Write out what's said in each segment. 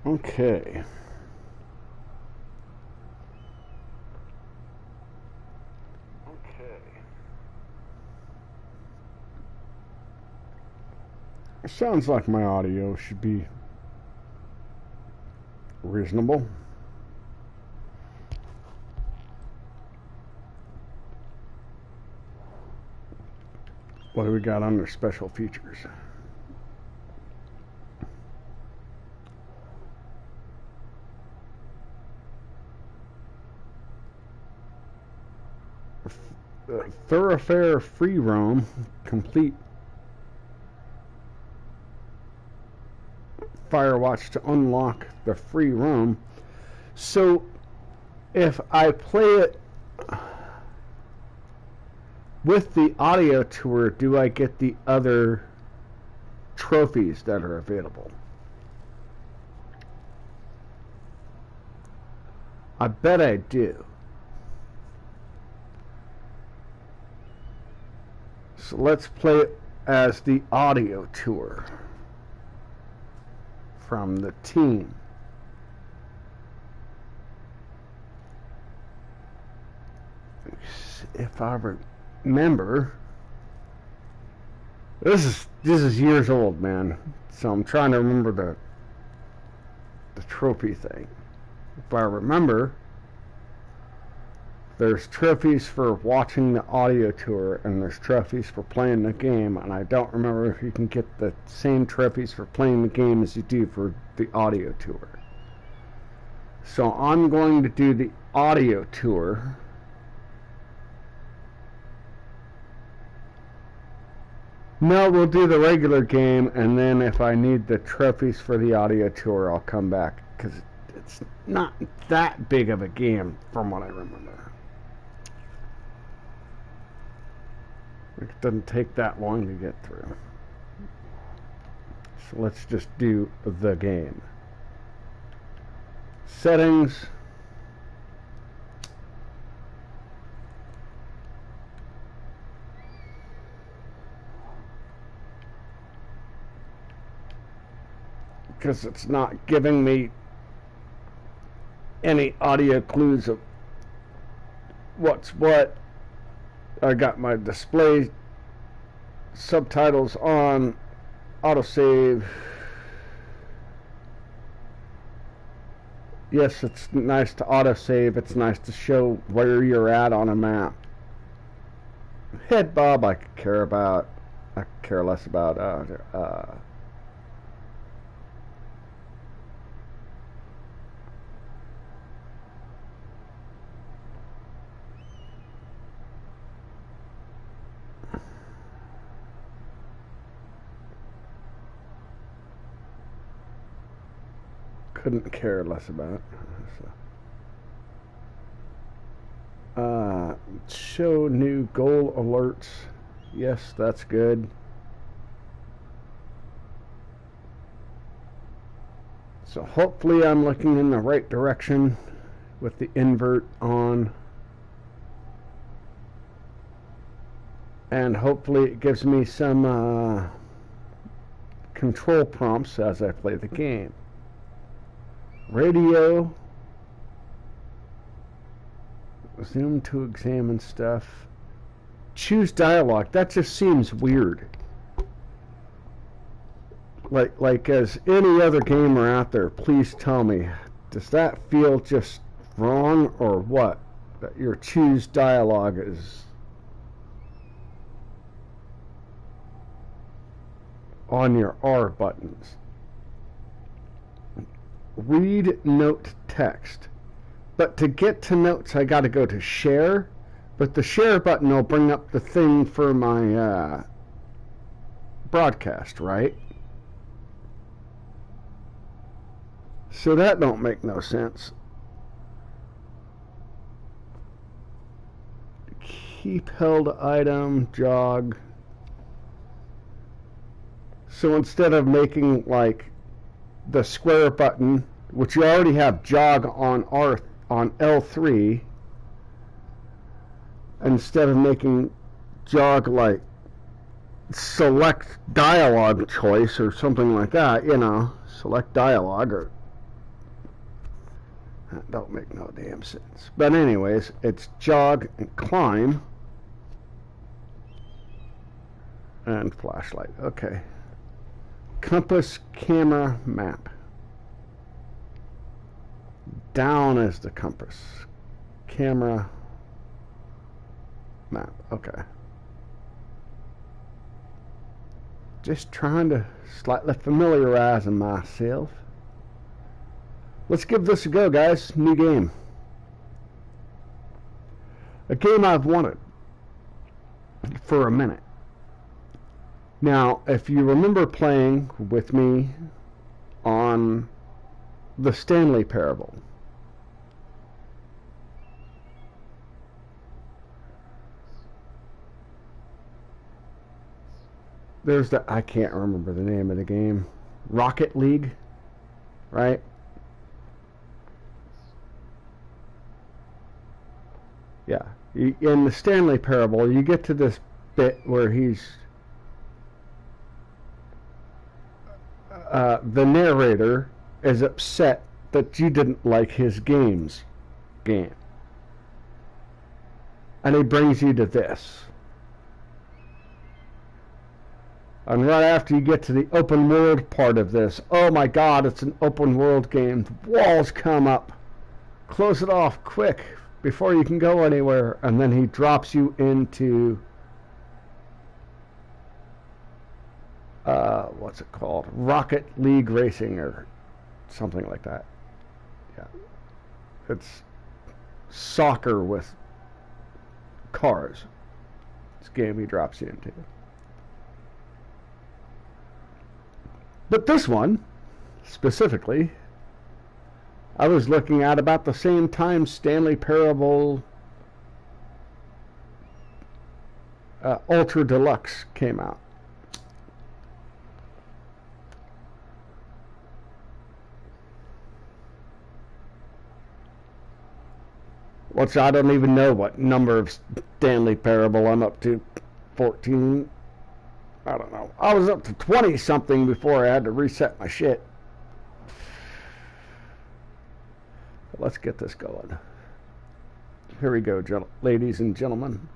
Okay. Sounds like my audio should be reasonable. What do we got under special features? Thoroughfare free roam complete. Firewatch to unlock the free roam. So if I play it with the audio tour, do I get the other trophies that are available? I bet I do. So let's play it as the audio tour from the team. If I remember, this is years old, man. So I'm trying to remember the trophy thing. If I remember, there's trophies for watching the audio tour, and there's trophies for playing the game, and I don't remember if you can get the same trophies for playing the game as you do for the audio tour. So I'm going to do the audio tour. No, we'll do the regular game, and then if I need the trophies for the audio tour, I'll come back, because it's not that big of a game from what I remember. It doesn't take that long to get through. So let's just do the game. Settings. Because it's not giving me any audio clues of what's what. I got my display subtitles on, autosave. Yes, it's nice to autosave. It's nice to show where you're at on a map. Head bob I could care about. I could care less about. Couldn't care less about. So. Show new goal alerts. Yes, that's good. So hopefully I'm looking in the right direction with the invert on. And hopefully it gives me some control prompts as I play the game. Radio, zoom to examine stuff, choose dialogue. That just seems weird. Like as any other gamer out there, please tell me, does that feel just wrong or what? That your choose dialogue is on your R buttons. Read note text. But to get to notes, I got to go to share. But the share button will bring up the thing for my broadcast, right? So that don't make no sense. Keep held item, jog. So instead of making like the square button, which you already have jog on L3, instead of making jog like select dialogue choice or something like that, you know, select dialogue, or That don't make no damn sense. But anyways, it's jog and climb. And flashlight. Okay. Compass, camera, map. Down is the compass. Camera, map. Okay. Just trying to slightly familiarize myself. Let's give this a go, guys. New game. A game I've wanted for a minute. Now, if you remember playing with me on the Stanley Parable, there's the, I can't remember the name of the game, Rocket League, right? Yeah. In the Stanley Parable, you get to this bit where he's the narrator is upset that you didn't like his game, and he brings you to this. And right after you get to the open world part of this, oh my God, it's an open world game. The walls come up. Close it off quick before you can go anywhere. And then he drops you into what's it called? Rocket League Racing or something like that. Yeah. It's soccer with cars. This game he drops you into. But this one, specifically, I was looking at about the same time Stanley Parable Ultra Deluxe came out. Which I don't even know what number of Stanley Parable I'm up to. 14. I don't know. I was up to 20 something before I had to reset my shit. Let's get this going. Here we go, ladies and gentlemen.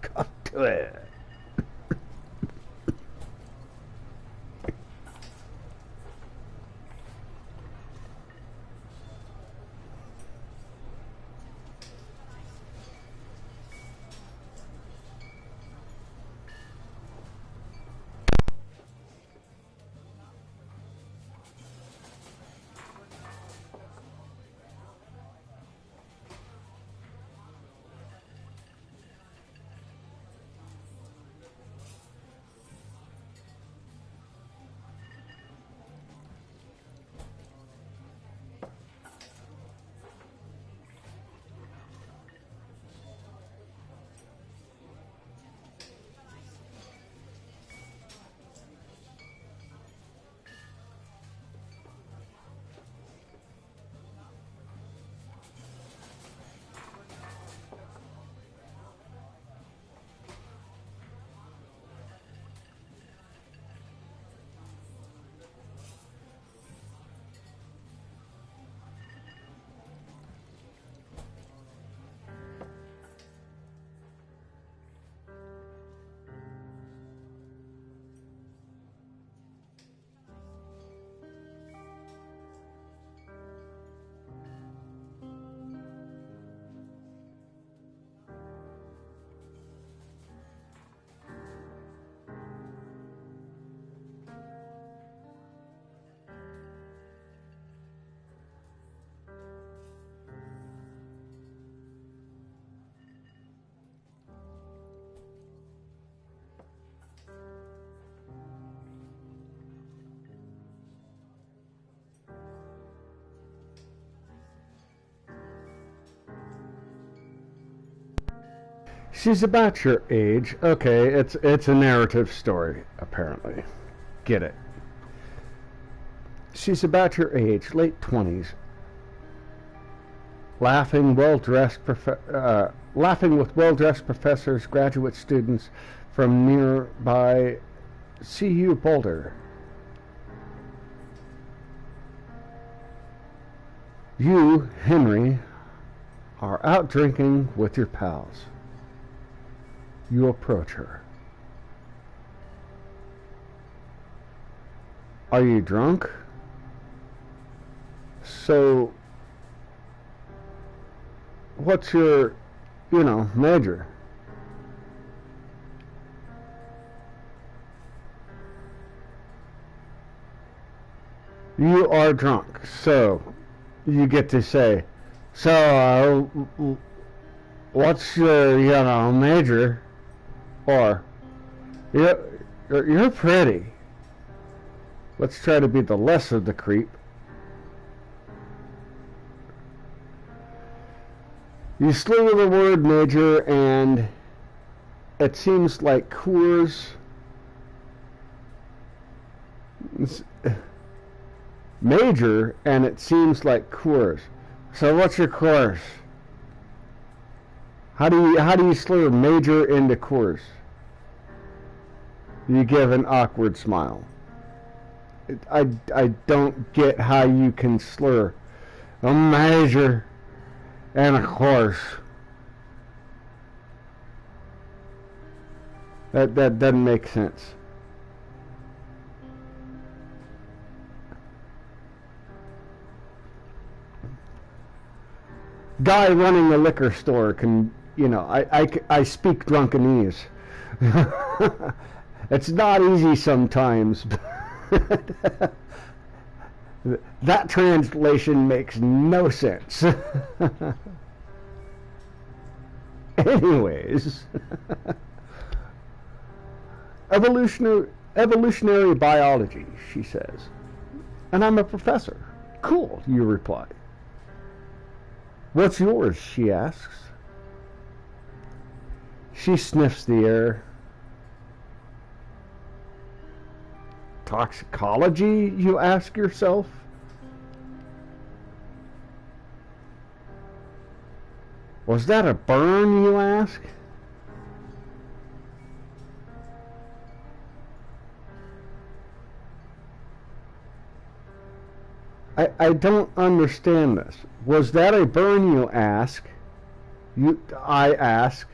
Cut to it. She's about your age. Okay, it's a narrative story, apparently. Get it. She's about your age, late 20s. Laughing with well-dressed professors, graduate students from nearby CU Boulder. You, Henry, are out drinking with your pals. You approach her. Are you drunk? So, what's your, major? You are drunk, so you get to say, so, what's your, major? Or, you're pretty. Let's try to be the less of the creep. You slur the word major, and it seems like Coors. Major, and it seems like Coors. So what's your Coors? How do you slur major into Coors? You give an awkward smile. I don't get how you can slur a major and a Coors. That doesn't make sense. Guy running a liquor store can, I speak drunkenese. It's not easy sometimes. That translation makes no sense. Anyways, evolutionary biology, she says. And I'm a professor. Cool, you reply. What's yours? She asks. She sniffs the air. Toxicology, you ask yourself? Was that a burn, you ask? I don't understand this. Was that a burn, you ask? I ask.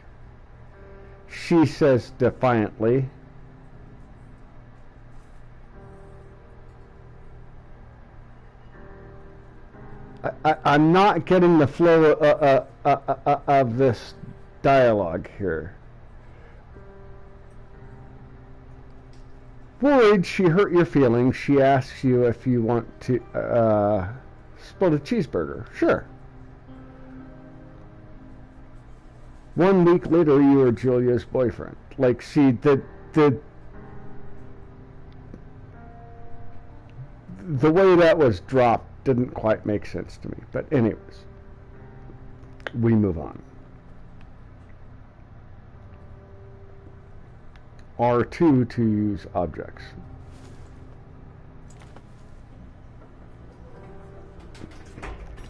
She says defiantly. I'm not getting the flow of this dialogue here. Worried she hurt your feelings, she asks you if you want to split a cheeseburger. Sure. 1 week later, you are Julia's boyfriend. Like, see, the way that was dropped didn't quite make sense to me. But anyways, we move on. R2 to use objects.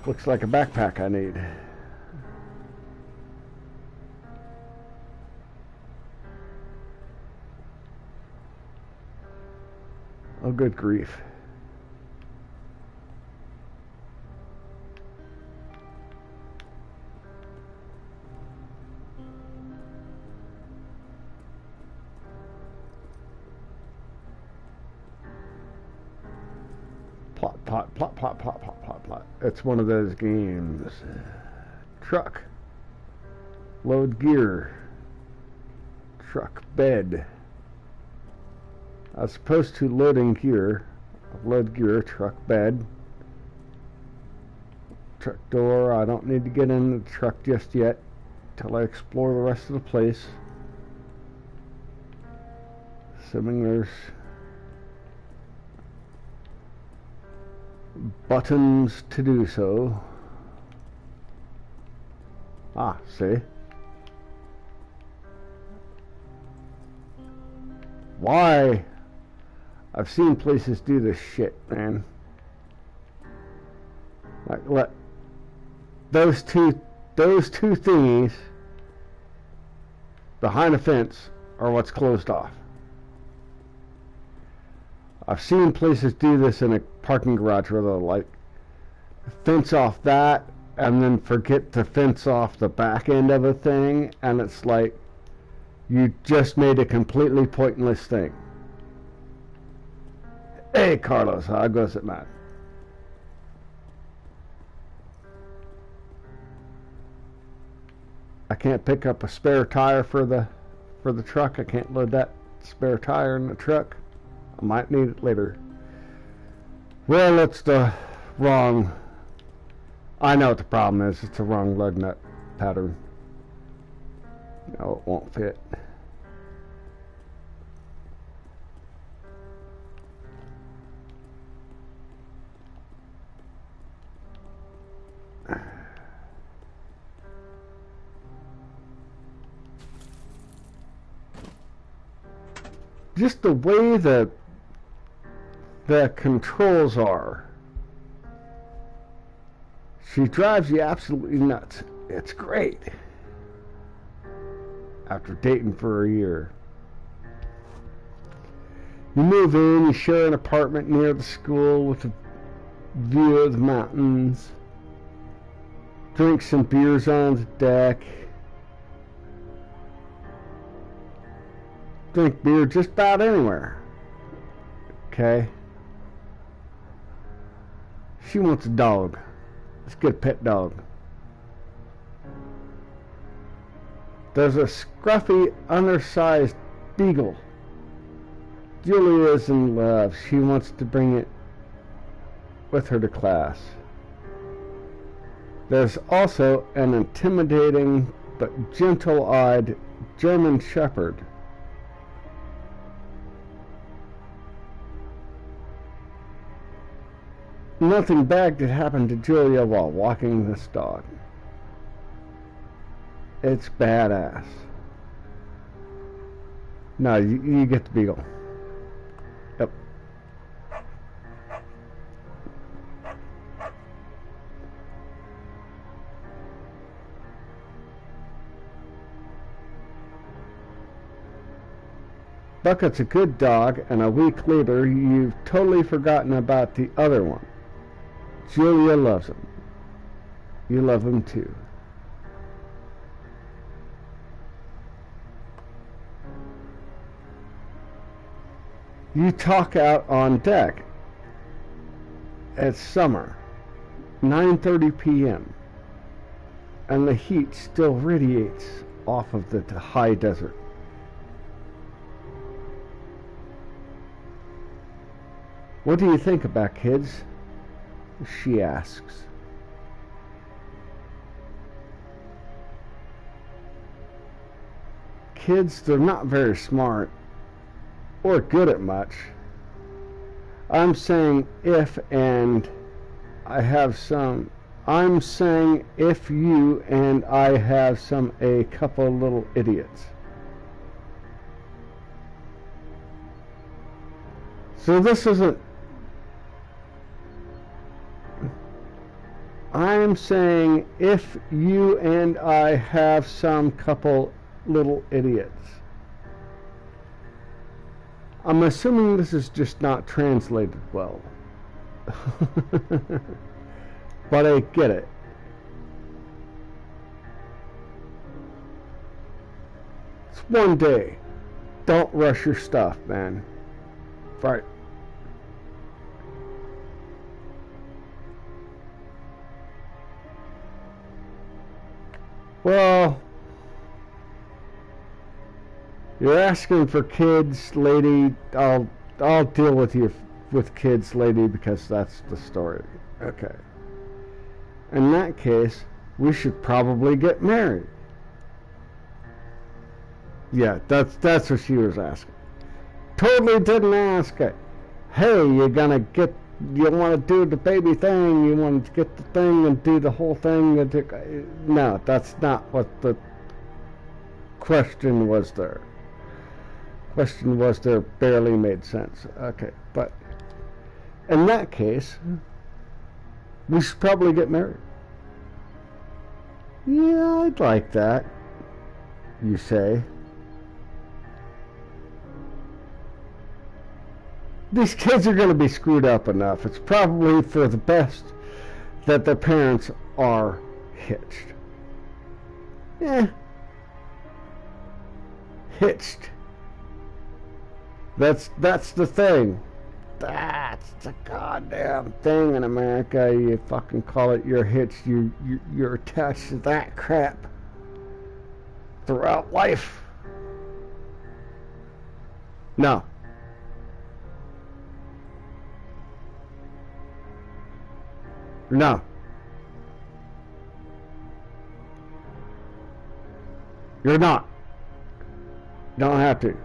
Looks like a backpack I need. Oh, good grief. Plot. It's one of those games. Truck. Load gear. Truck bed. As opposed to loading gear. Load gear, truck bed. Truck door. I don't need to get in the truck just yet till I explore the rest of the place. Assuming there's buttons to do so. Ah, see? Why? I've seen places do this shit, man. Like, what? Those two thingies behind a fence are what's closed off. I've seen places do this in a parking garage where they'll, like, fence off that and then forget to fence off the back end of a thing, and it's like you just made a completely pointless thing. Hey Carlos, how goes it, man? I can't pick up a spare tire for the truck. I can't load that spare tire in the truck. I might need it later. Well, it's the wrong... I know what the problem is. It's the wrong lug nut pattern. No, it won't fit. Just the way the controls are. She drives you absolutely nuts. It's great. After dating for a year. You move in, you share an apartment near the school with a view of the mountains. Drink some beers on the deck. Drink beer just about anywhere. Okay. She wants a dog. Let's get a pet dog. There's a scruffy, undersized beagle. Julia is in love. She wants to bring it with her to class. There's also an intimidating but gentle-eyed German Shepherd. Nothing bad could happen to Julia while walking this dog. It's badass. No, you get the beagle. Yep. Bucket's a good dog, and a week later you've totally forgotten about the other one. Julia loves him. You love him too. You talk out on deck. It's summer, 9:30 p.m., and the heat still radiates off of the high desert. What do you think about kids? She asks. Kids, they're not very smart or good at much. I'm saying if and I have some. I'm saying if you and I have a couple little idiots. So this isn't. I'm saying if you and I have some couple little idiots. I'm assuming this is just not translated well. But I get it. It's one day. Don't rush your stuff, man. Right. Well, you're asking for kids, lady. I'll deal with you with kids, lady, because that's the story. Okay. In that case, we should probably get married. Yeah, that's what she was asking. Totally didn't ask it. Hey, you want to do the baby thing, you want to get the thing and do the whole thing. No, that's not what the question was there. Question was there barely made sense. Okay, but in that case, we should probably get married. Yeah, I'd like that, you say. These kids are going to be screwed up enough. It's probably for the best that their parents are hitched. Hitched. That's the thing. That's the goddamn thing in America. You fucking call it you're hitched. You're attached to that crap throughout life. No. No. You're not. Don't have to.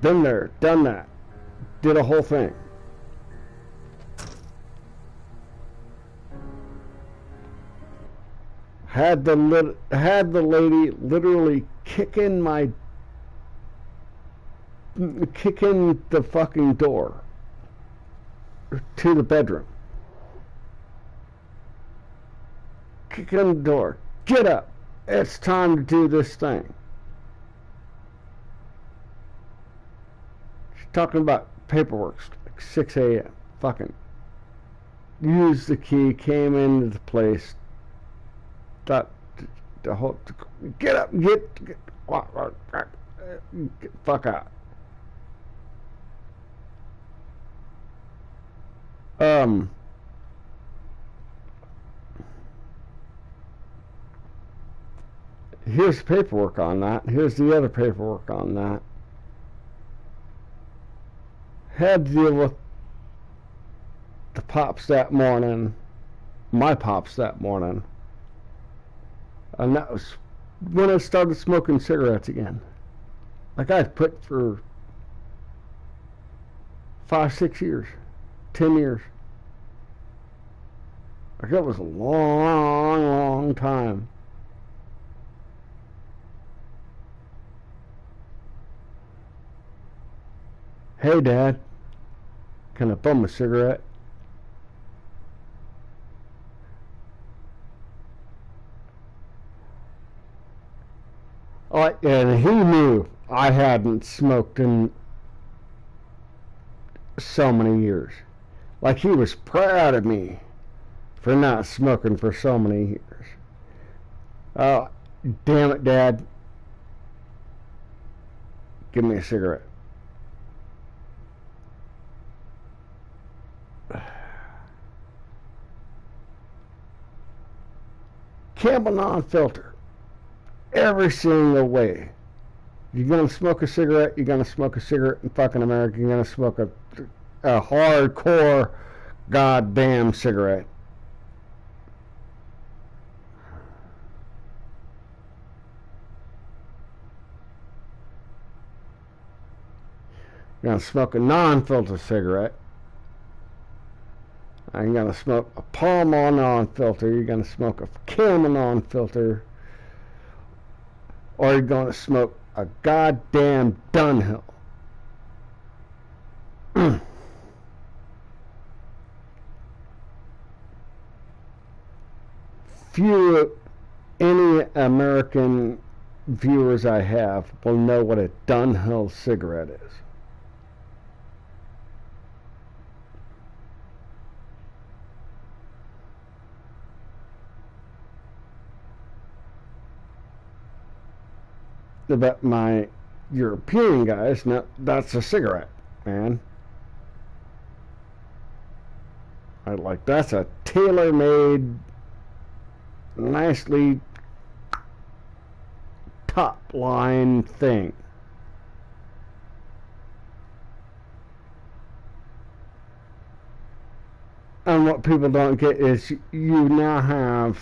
Been there, done that. Did a whole thing. Had the lady literally kicking the fucking door to the bedroom. Kicking the door. Get up. It's time to do this thing. She's talking about paperwork, like 6 a.m. Fucking used the key, came into the place. Thought the whole get up, get fuck out. Here's paperwork on that. Here's the other paperwork on that. Had to deal with the pops that morning, my pops that morning. And that was when I started smoking cigarettes again. Like I put for 5, 6 years, 10 years. Like that was a long, long time. Hey, Dad, can I bum a cigarette? And he knew I hadn't smoked in so many years. Like he was proud of me for not smoking for so many years. Oh, damn it, Dad. Give me a cigarette. Camel non-filter. Every single way. You're gonna smoke a cigarette, you're gonna smoke a cigarette in fucking America, you're gonna smoke a hardcore goddamn cigarette. You're gonna smoke a non-filter cigarette. You're gonna smoke a Pall Mall non-filter, you're gonna smoke a Camel non-filter, or you're gonna smoke a goddamn Dunhill. Any American viewers I have will know what a Dunhill cigarette is. But my European guys, no, that's a cigarette, man. That's a tailor-made, nicely top-line thing. And what people don't get is you now have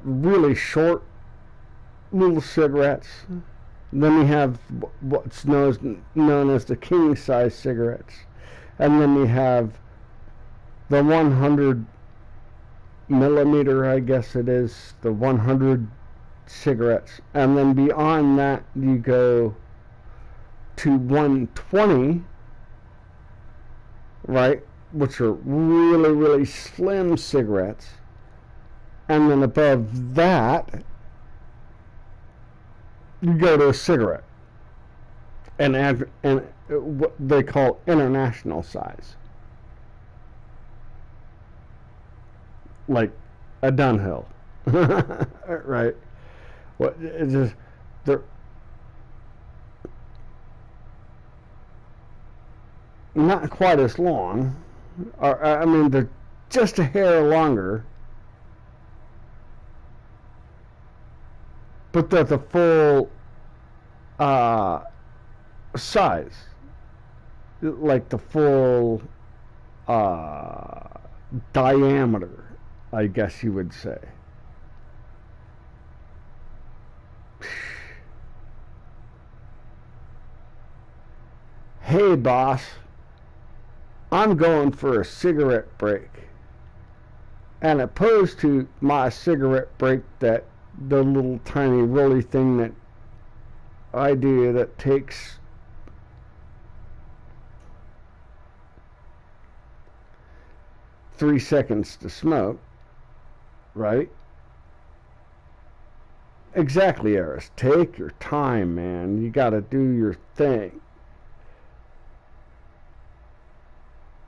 really short little cigarettes. Then you have what's known as the king size cigarettes. And then you have the 100 millimeter, I guess it is, the 100 cigarettes. And then beyond that you go to 120, right, which are really, really slim cigarettes. And then above that, you go to a cigarette. and what they call international size, like a Dunhill, right? What it's just they're not quite as long, or I mean they're just a hair longer, but they're the full size, like the full diameter, I guess you would say. Hey boss, I'm going for a cigarette break. And opposed to my cigarette break, that the little tiny rolly thing that I do that takes 3 seconds to smoke, right? Exactly, Eris. Take your time, man. You gotta do your thing.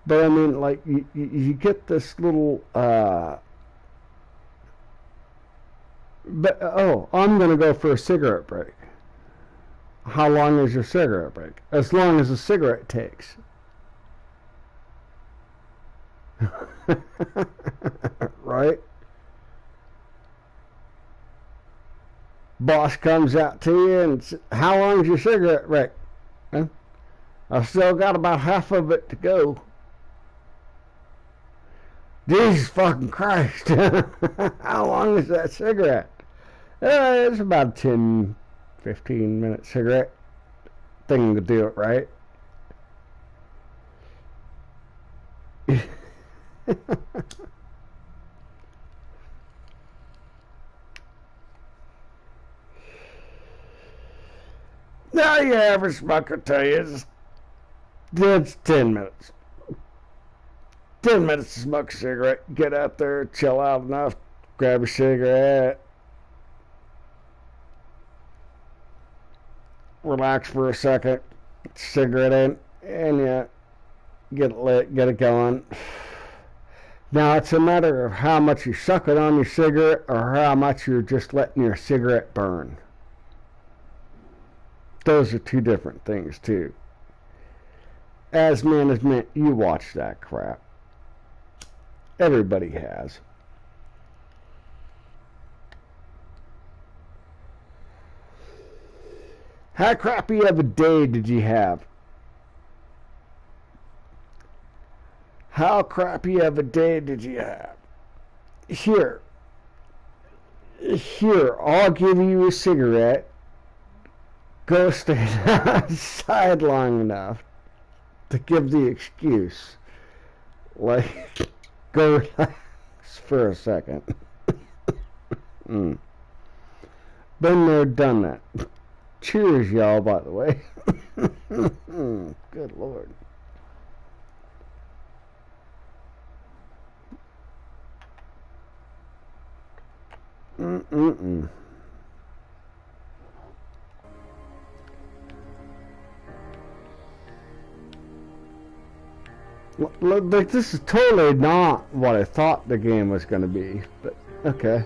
But I mean, like, you get this little, I'm gonna go for a cigarette break. How long is your cigarette break? As long as a cigarette takes. Right? Boss comes out to you and says, how long is your cigarette break? Huh? I've still got about half of it to go. Jesus fucking Christ. How long is that cigarette? It's about a 10, 15-minute cigarette thing to do it right. Now your average smoker tell you it's 10 minutes. 10 minutes to smoke a cigarette, get out there, chill out enough, grab a cigarette, relax for a second, cigarette in, and you get it lit, get it going. Now it's a matter of how much you're sucking on your cigarette or how much you're just letting your cigarette burn. Those are two different things too. As management, you watch that crap. Everybody has. How crappy of a day did you have? How crappy of a day did you have? Here, I'll give you a cigarette. Go stand outside long enough to give the excuse. Like, go relax for a second. Been there, done that. Cheers, y'all, by the way. Good Lord. Like, this is totally not what I thought the game was going to be, but okay.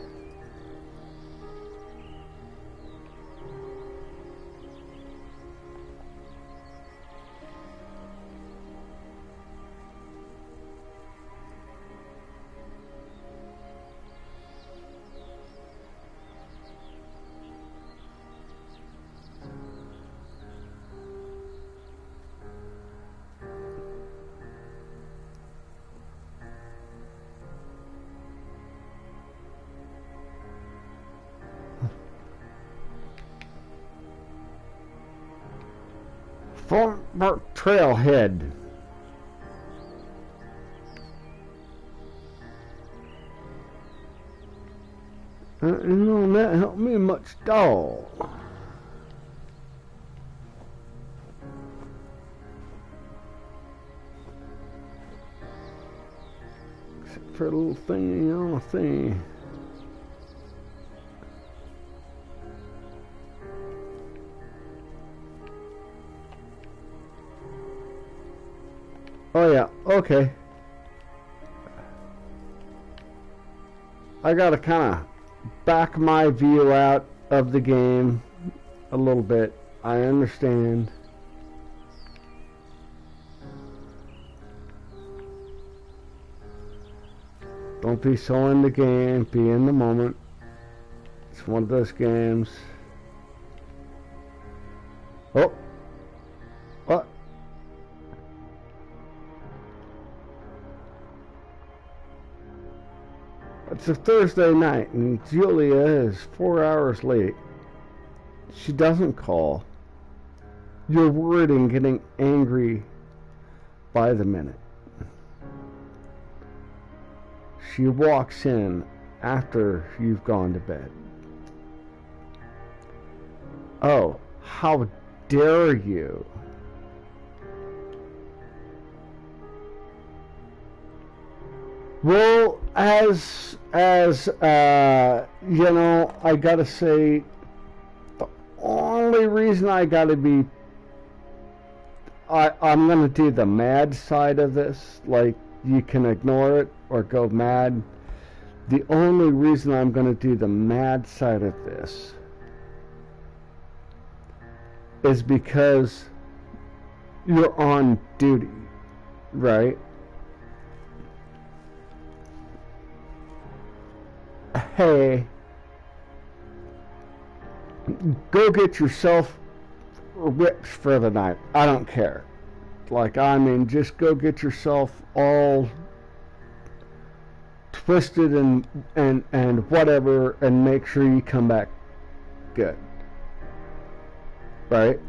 Former trailhead. That helped me much, dog. Except for a little thingy on a thing. Okay. I gotta kind of back my view out of the game a little bit. I understand. Don't be so in the game. Be in the moment. It's one of those games. Oh. What? It's a Thursday night and Julia is 4 hours late. She doesn't call. You're worried and getting angry by the minute. She walks in after you've gone to bed. Oh, how dare you? Well, as you know, I gotta say, the only reason I gotta be, I'm gonna do the mad side of this. Like, you can ignore it or go mad. The only reason I'm gonna do the mad side of this is because you're on duty, right? Hey, go get yourself ripped for the night. I don't care. Like, I mean, just go get yourself all twisted and whatever, and make sure you come back good. Right?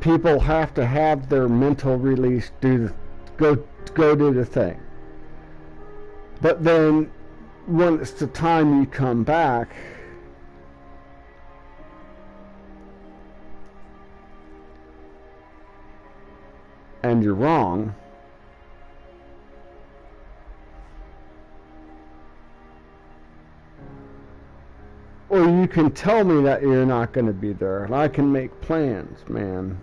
People have to have their mental release, go do the thing. But then, when it's the time you come back, and you're wrong, or you can tell me that you're not going to be there, and I can make plans, man.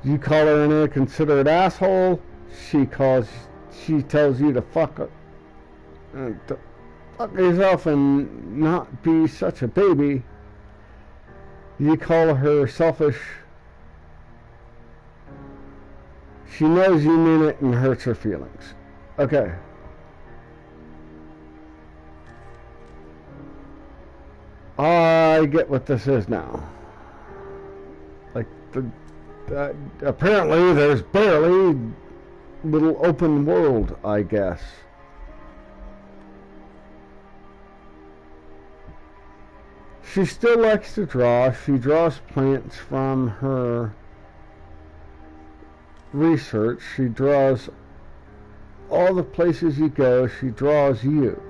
You call her an inconsiderate asshole. She tells you to fuck yourself and not be such a baby. You call her selfish. She knows you mean it and hurts her feelings. Okay. I get what this is now. Like, apparently there's barely little open world, I guess. She still likes to draw. She draws plants from her research. She draws all the places you go. She draws you.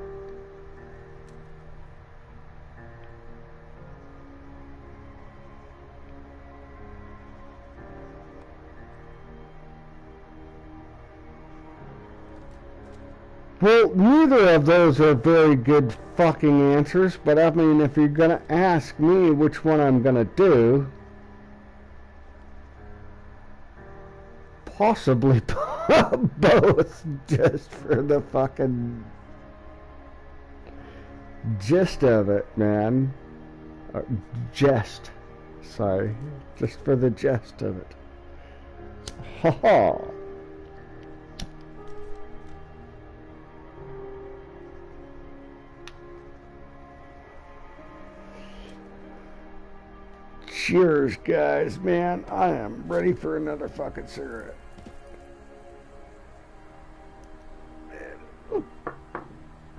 Well, neither of those are very good fucking answers, but I mean, if you're gonna ask me which one I'm gonna do, possibly both, just for the fucking gist of it, man. Sorry, just for the gist of it. Ha ha. Cheers, guys, man. I am ready for another fucking cigarette.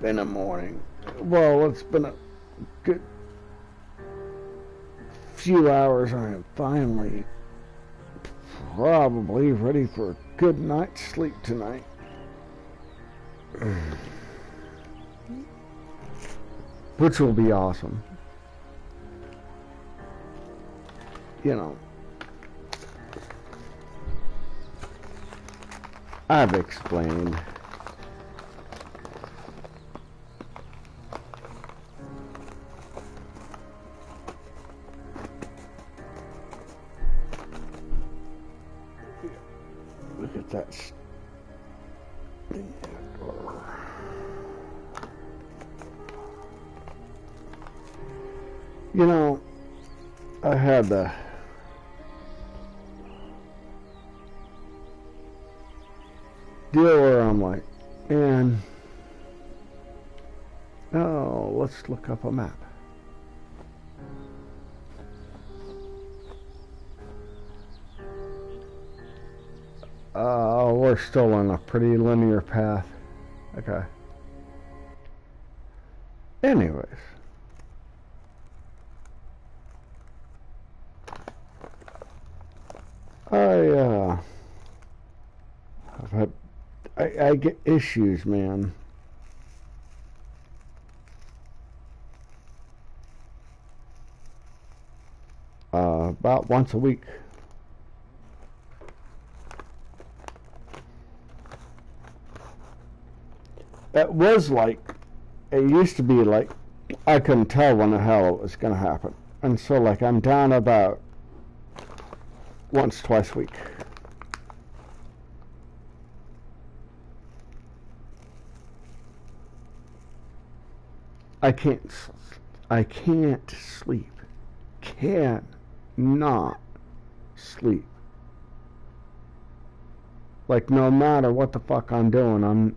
Been a morning. Well, it's been a good few hours. I am finally probably ready for a good night's sleep tonight. Which will be awesome. You know, I've explained You know, I had the deal where I'm like, man, oh, let's look up a map. We're still on a pretty linear path. Okay. Anyways. I've had, I get issues, man. About once a week. It was like, it used to be like, I couldn't tell when the hell it was going to happen. And so, like, I'm down about once, twice a week. I can't sleep. Can not sleep. Like, no matter what the fuck I'm doing, I'm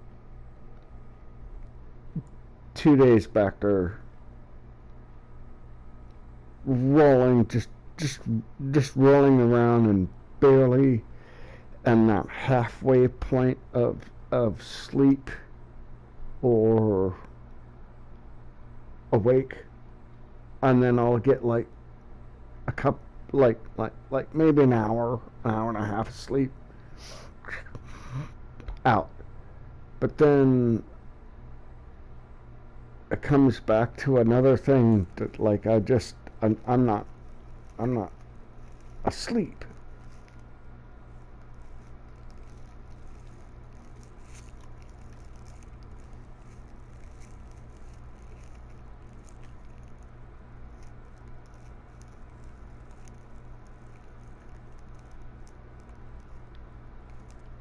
2 days back there rolling, just rolling around and barely in that halfway point of sleep or awake, and then I'll get like a cup, like maybe an hour and a half of sleep out, but then it comes back to another thing that, like, I'm not asleep.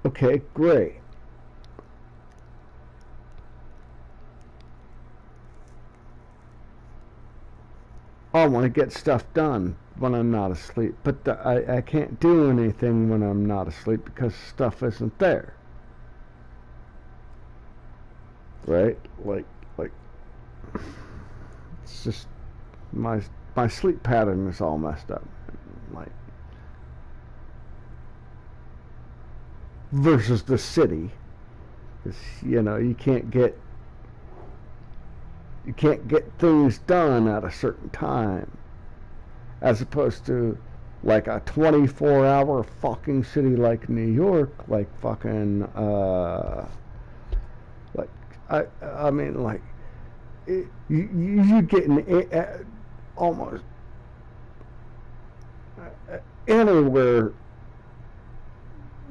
Okay, great. I want to get stuff done when I'm not asleep, but I can't do anything when I'm not asleep because stuff isn't there. Right? Like it's just my sleep pattern is all messed up. Like, versus the city, because you can't get things done at a certain time, as opposed to like a 24-hour fucking city like New York, like fucking like I mean, like, you getting almost anywhere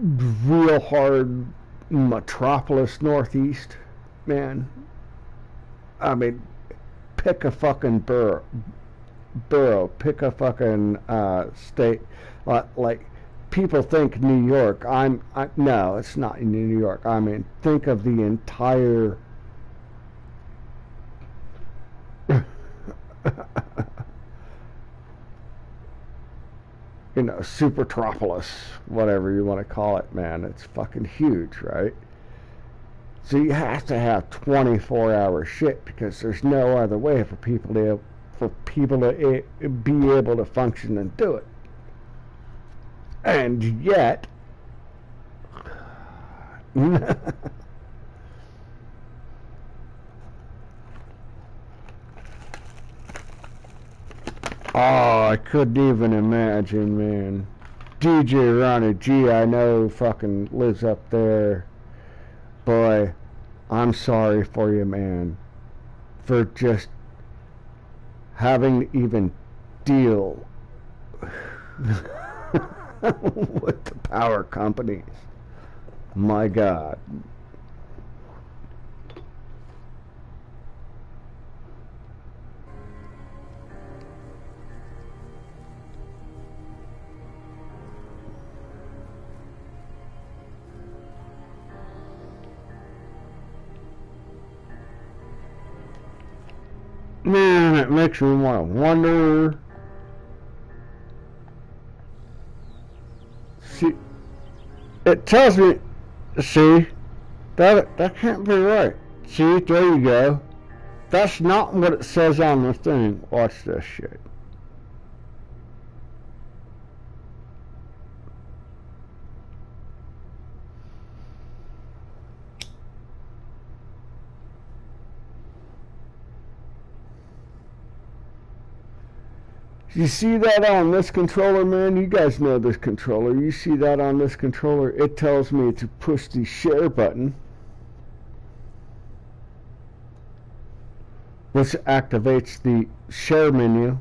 real hard metropolis northeast, man. I mean, pick a fucking borough, pick a fucking state. Like, people think New York. No, it's not New York. I mean, think of the entire supertropolis, whatever you want to call it, man. It's fucking huge, right? So you have to have 24-hour shit, because there's no other way for people to be able to function and do it. And yet, oh, I couldn't even imagine, man. DJ Ronnie G, I know, fucking lives up there. Boy, I'm sorry for you, man, for just having to even deal with the power companies. My God. Man, it makes me want to wonder. See, it tells me, see, that can't be right. See, there you go. That's not what it says on the thing. Watch this shit. You see that on this controller, man? You guys know this controller. You see that on this controller? It tells me to push the share button, which activates the share menu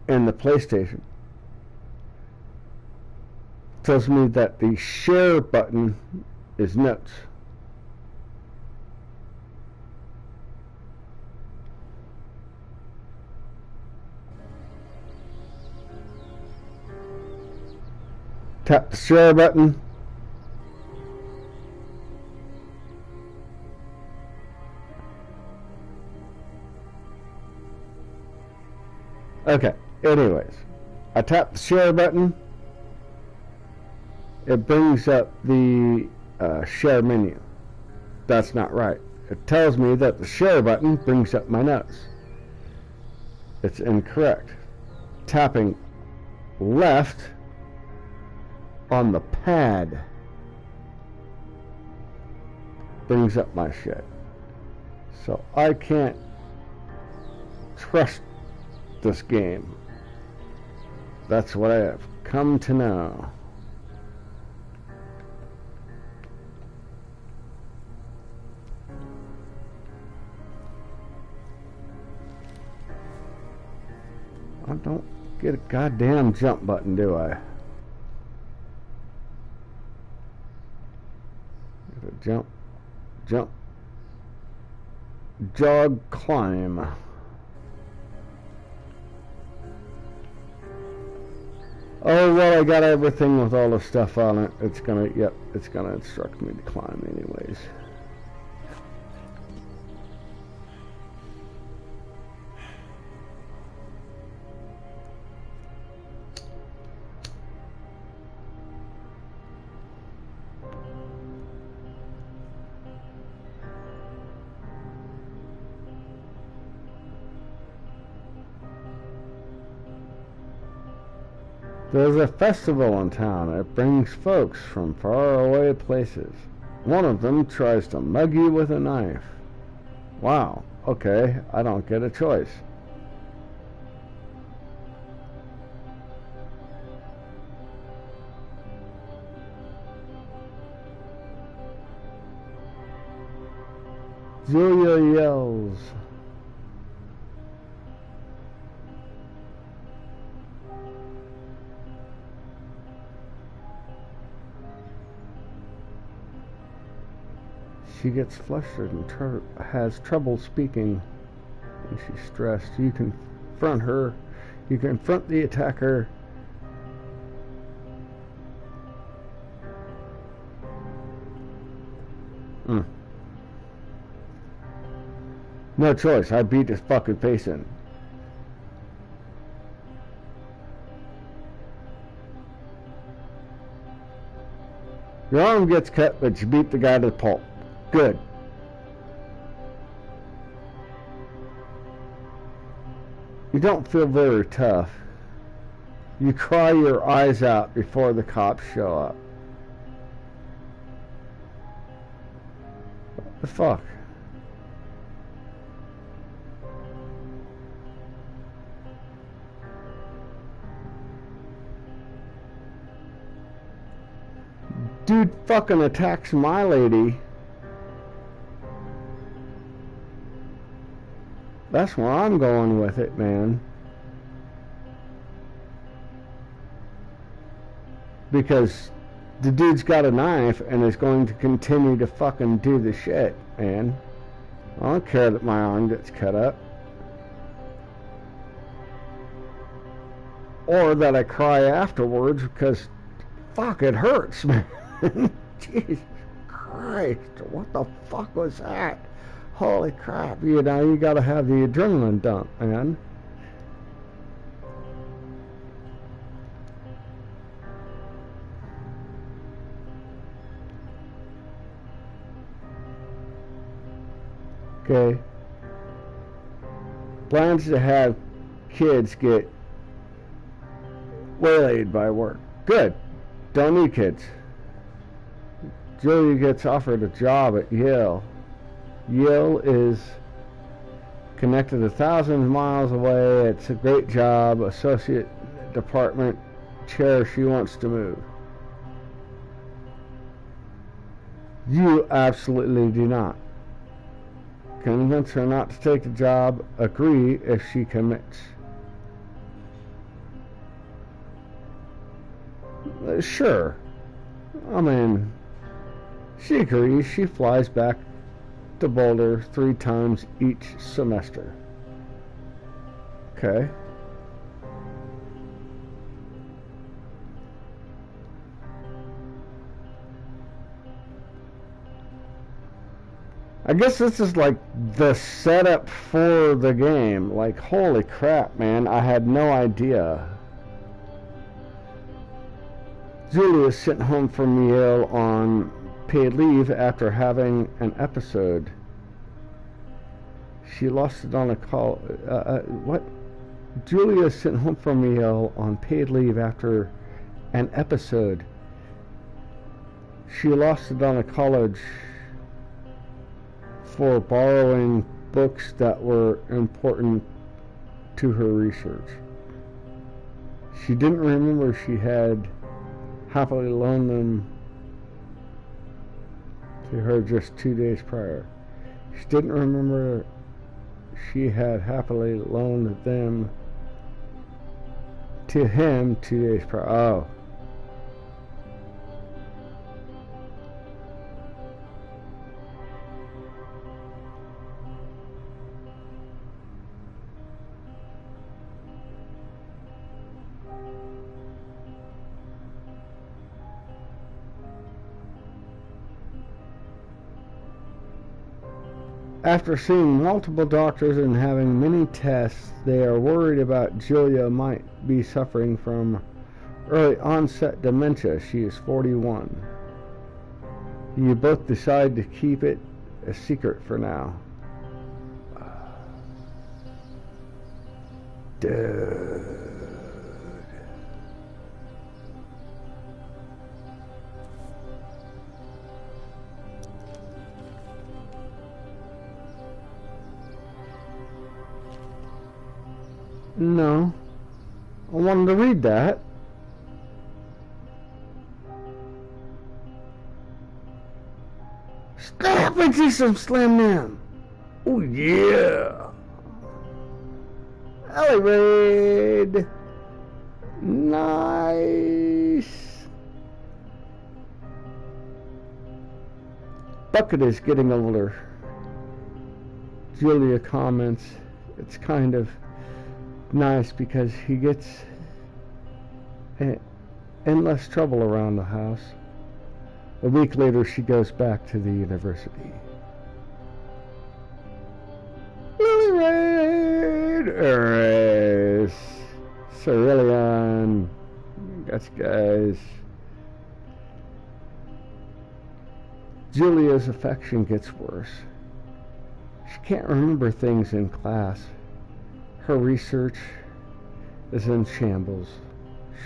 in the PlayStation. It tells me that the share button is notes. Tap the share button. Okay, anyways, I tap the share button. It brings up the share menu. That's not right. It tells me that the share button brings up my notes. It's incorrect. Tapping left on the pad brings up my shit. So I can't trust this game. That's what I have come to know. I don't get a goddamn jump button, do I? Jump, jump, jog, climb. Oh, well, I got everything with all the stuff on it. It's gonna, yep, it's gonna instruct me to climb anyways. There's a festival in town. It brings folks from faraway places. One of them tries to mug you with a knife. Wow, okay, I don't get a choice. Julia yells. She gets flustered and has trouble speaking, and she's stressed. You confront her. You confront the attacker. No choice. I beat his fucking face in. Your arm gets cut, but you beat the guy to the pulp. Good. You don't feel very tough. You cry your eyes out before the cops show up. What the fuck? Dude fucking attacks my lady. That's where I'm going with it, man. Because the dude's got a knife and is going to continue to fucking do the shit, man. I don't care that my arm gets cut up. Or that I cry afterwards because, fuck, it hurts, man. Jesus Christ, what the fuck was that? Holy crap, you know, you gotta have the adrenaline dump, man. Okay. Plans to have kids get waylaid by work. Good. Don't need kids. Julia gets offered a job at Yale. Yale is connected 1,000 miles away. It's a great job. Associate department chair. She wants to move. You absolutely do not. Convince her not to take the job. Agree if she commits. Sure. I mean, she agrees. She flies back to Boulder 3 times each semester. Okay. I guess this is like the setup for the game. Like, holy crap, man. I had no idea. Julia is sent home from Yale on paid leave after having an episode. She lost it on a call. What? Julia is sent home from Yale on paid leave after an episode. She lost it on a college for borrowing books that were important to her research. She didn't remember she had happily loaned them to her just 2 days prior. She didn't remember she had happily loaned them to him 2 days prior. Oh. After seeing multiple doctors and having many tests, they are worried about Julia might be suffering from early onset dementia. She is 41. You both decide to keep it a secret for now. Dude. No. I wanted to read that. Stop and see some Slam Jam. Oh yeah. Alley raid. Nice. Bucket is getting older. Julia comments, it's kind of nice because he gets in less trouble around the house. A week later, she goes back to the university. Lily Raid! Erase! Cerulean! That's guys. Julia's affection gets worse. She can't remember things in class. Her research is in shambles.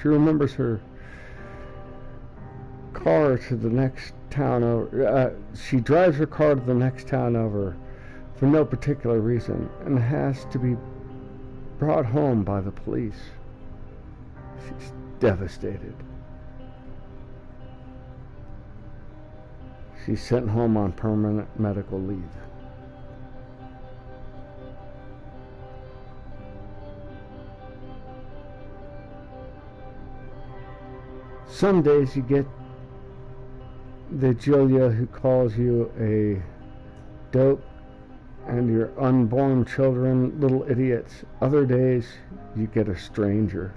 She remembers her car to the next town over. She drives her car to the next town over for no particular reason and has to be brought home by the police. She's devastated. She's sent home on permanent medical leave. Some days you get the Julia who calls you a dope and your unborn children little idiots. Other days you get a stranger.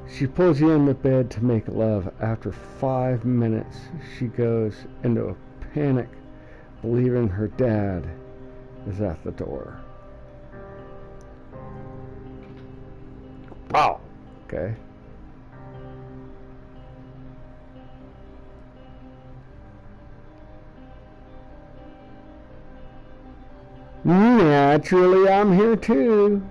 She pulls you in the bed to make love. After 5 minutes she goes into a panic believing her dad is at the door. Wow. Okay. Naturally, I'm here too.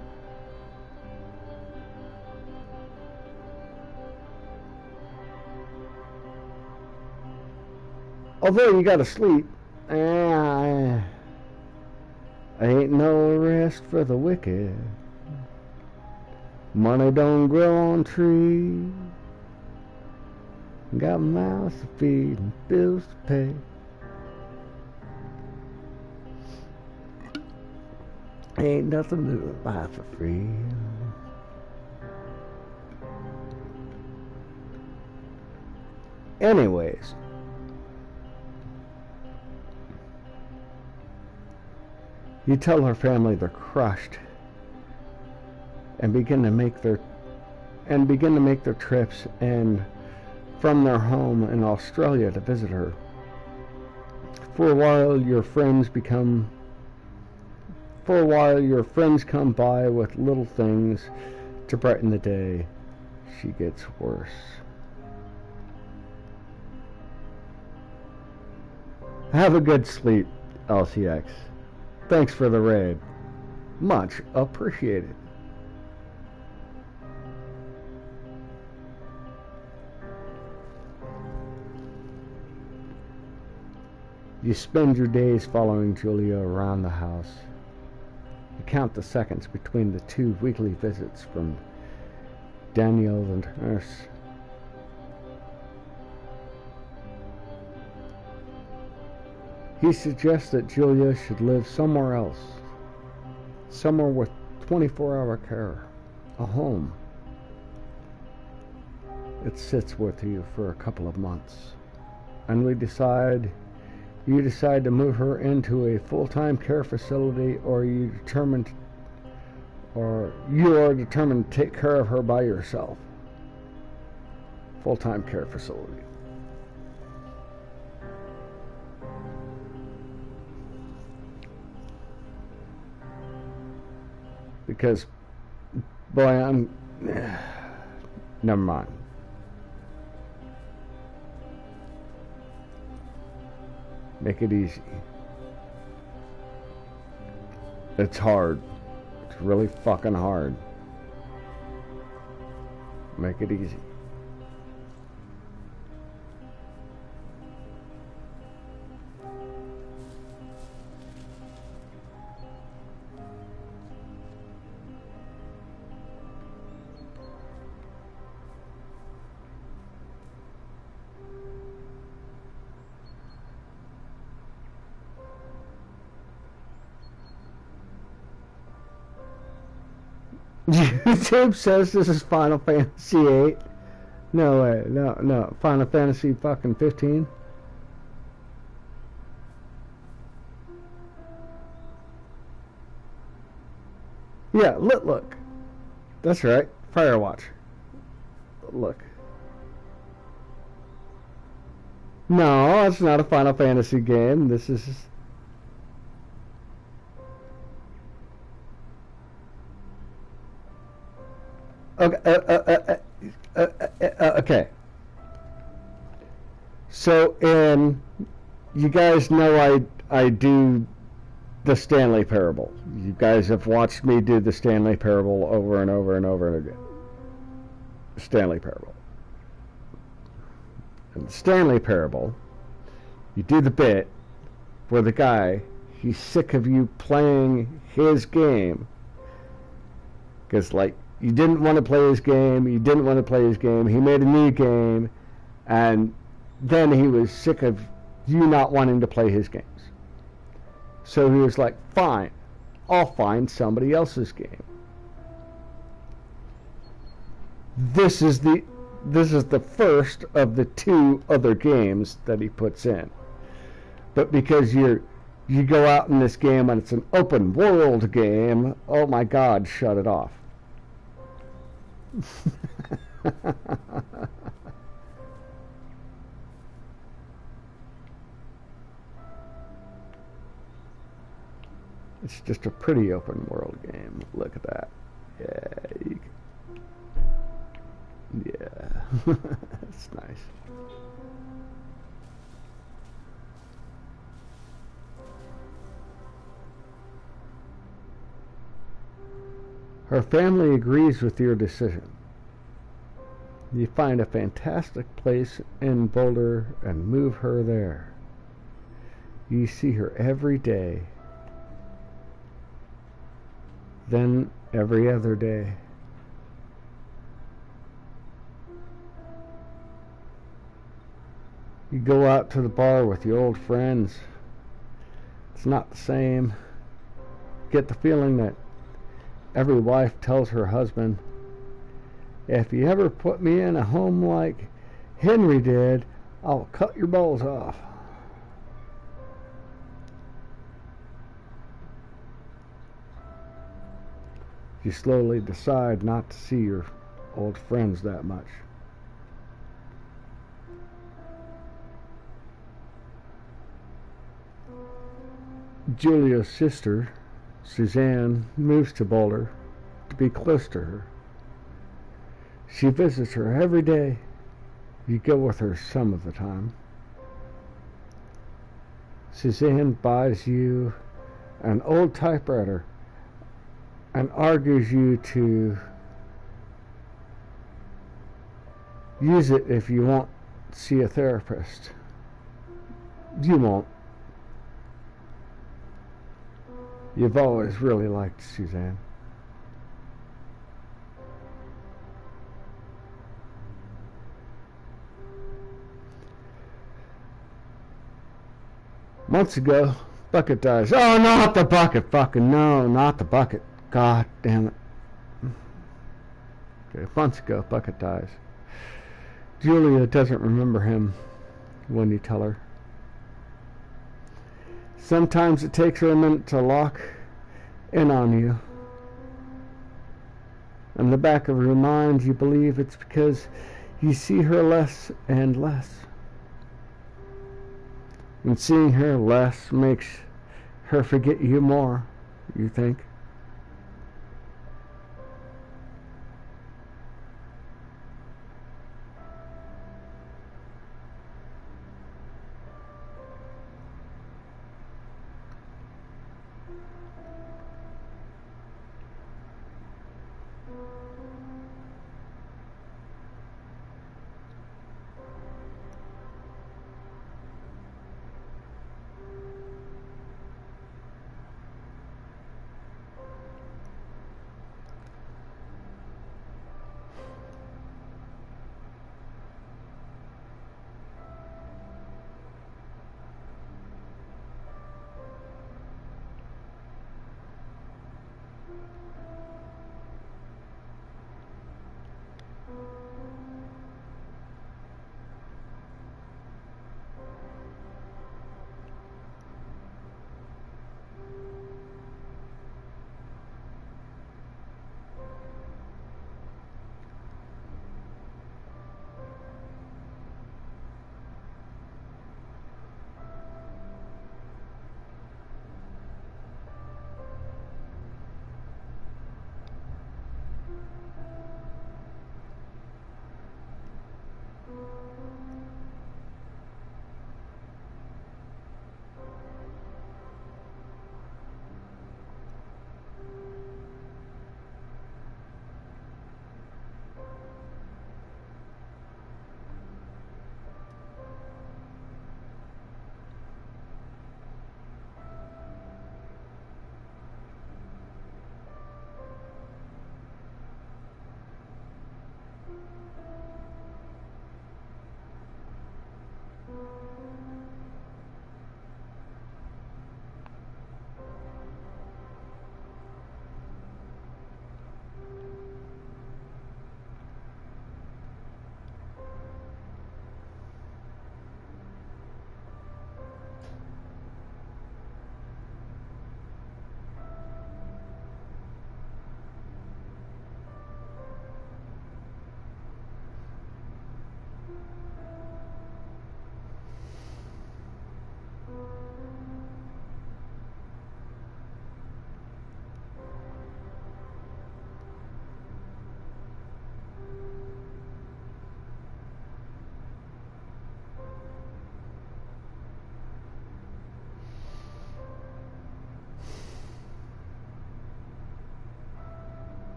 Although you gotta sleep. I ain't no rest for the wicked. Money don't grow on trees. Got mouths to feed and bills to pay. Ain't nothing to buy for free. Anyways. You tell her family they're crushed and begin to make their trips and from their home in Australia to visit her. For a while your friends come by with little things to brighten the day. She gets worse. Have a good sleep, LCX. Thanks for the raid. Much appreciated. You spend your days following Julia around the house. You count the seconds between the 2 weekly visits from Daniel and nurse. He suggests that Julia should live somewhere else, somewhere with 24-hour care, a home. It sits with you for a couple of months, and you decide to move her into a full-time care facility, or you are determined to take care of her by yourself. Full-time care facility. Because, boy, never mind. Make it easy. It's hard. It's really fucking hard. Make it easy. YouTube says this is Final Fantasy VIII. No way, no. Final Fantasy fucking 15. Yeah, LitLook. That's right. Firewatch. Look. No, it's not a Final Fantasy game. This is... Okay. So, you guys know I do the Stanley Parable. You guys have watched me do the Stanley Parable over and over and over and again. Stanley Parable. In the Stanley Parable, you do the bit where the guy, he's sick of you playing his game. Because, like, you didn't want to play his game, he made a new game, and then he was sick of you not wanting to play his games. So he was like, fine, I'll find somebody else's game. This is the first of the 2 other games that he puts in. But because you go out in this game and it's an open world game, oh my God, shut it off. It's just a pretty open world game. Look at that. Yeah. Yeah. It's nice. Her family agrees with your decision. You find a fantastic place in Boulder and move her there. You see her every day, then every other day. You go out to the bar with your old friends. It's not the same. Get the feeling that every wife tells her husband, if you ever put me in a home like Henry did, I'll cut your balls off. You slowly decide not to see your old friends that much. Julia's sister, Suzanne, moves to Boulder to be close to her. She visits her every day. You go with her some of the time. Suzanne buys you an old typewriter and argues you to use it if you won't see a therapist. You won't. You've always really liked Suzanne. Months ago, Bucket dies. Oh, not the bucket. Fucking no, not the bucket. God damn it. Okay, months ago, Bucket dies. Julia doesn't remember him when you tell her. Sometimes it takes her a minute to lock in on you. In the back of her mind, you believe it's because you see her less and less. And seeing her less makes her forget you more, you think.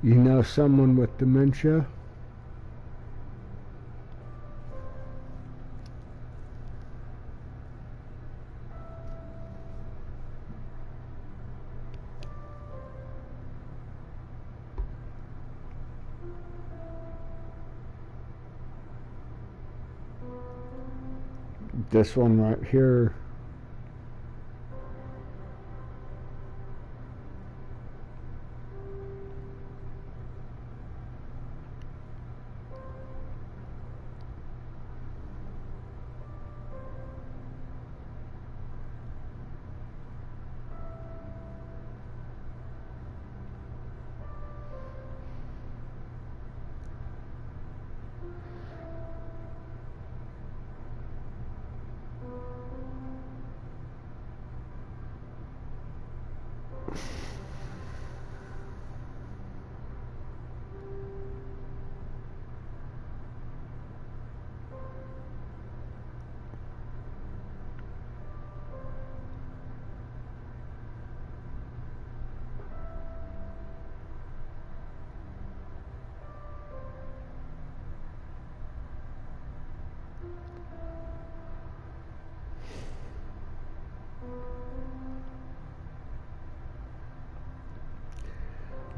You know someone with dementia? This one right here.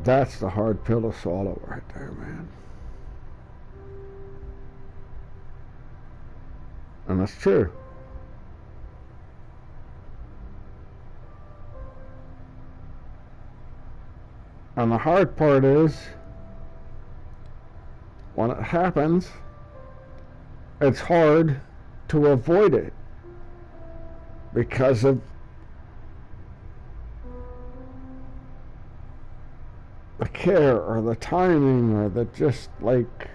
That's the hard pill to swallow right there, man. And that's true. And the hard part is, when it happens, it's hard to avoid it because of the care or the timing or the just like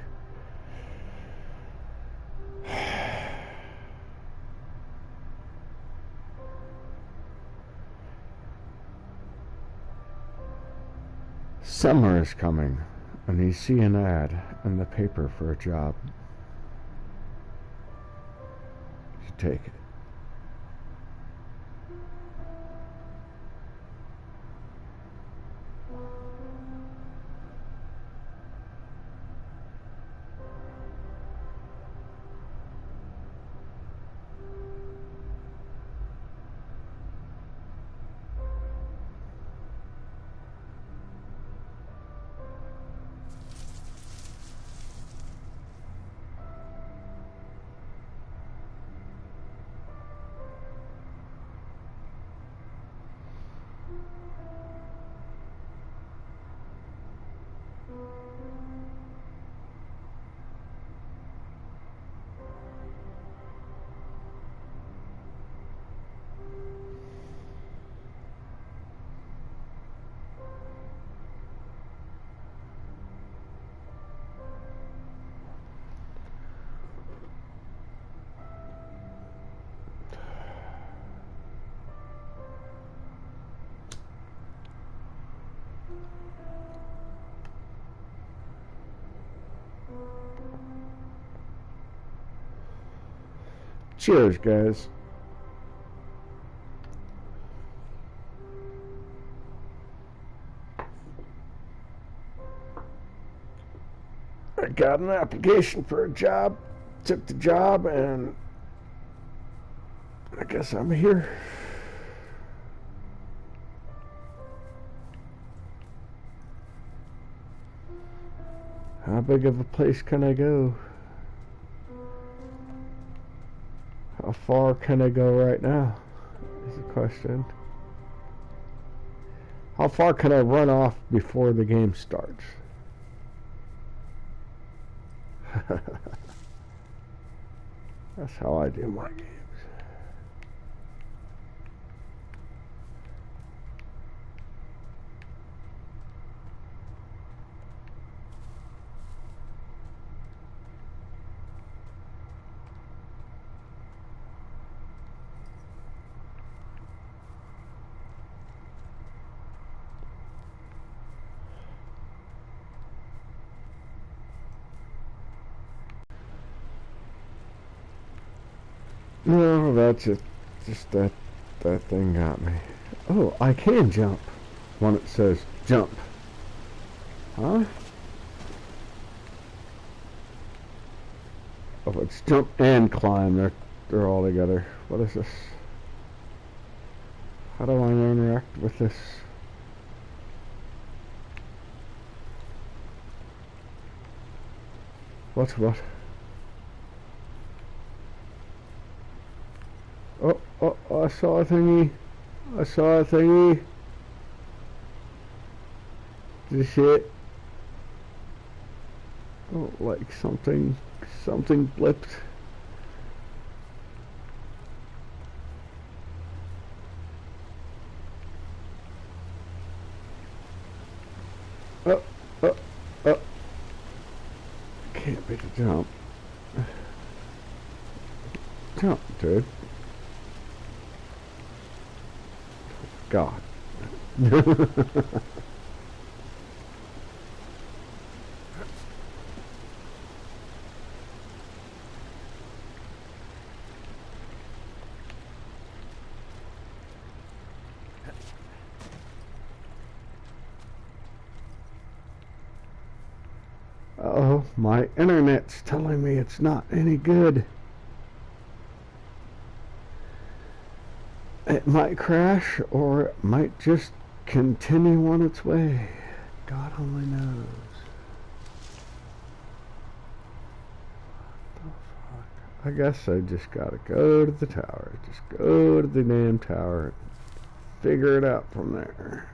summer is coming and you see an ad in the paper for a job. You take it. Cheers, guys. I got an application for a job, took the job, and I guess I'm here. How big of a place can I go? How far can I go right now is the question. How far can I run off before the game starts? That's how I do my games. No, that's it. Just that That thing got me. Oh, I can jump when it says jump. Huh? Oh, it's jump and climb. They're all together. What is this? How do I interact with this? What's what? Oh, I saw a thingy. I saw a thingy. Did you see it? Oh, like something blipped. Oh, oh, oh. Can't make a jump. Jump, dude. God. Oh, my internet's telling me it's not any good. It might crash, or it might just continue on its way. God only knows. What the fuck? I guess I just gotta go to the tower. Just go to the damn tower and figure it out from there.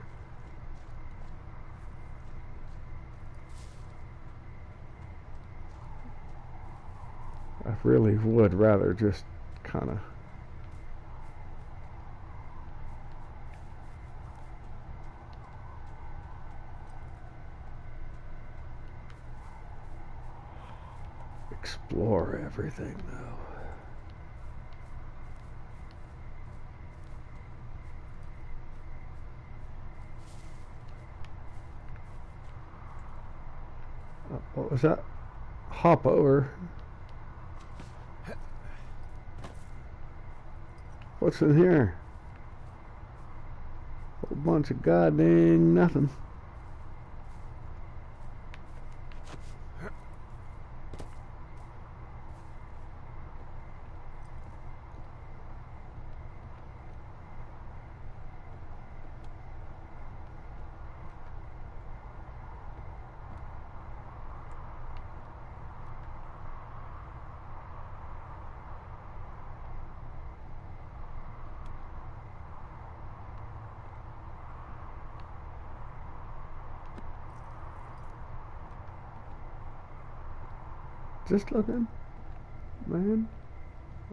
I really would rather just kind of explore everything, though. What was that? Hop over. What's in here? A whole bunch of goddamn nothing. Just looking, man.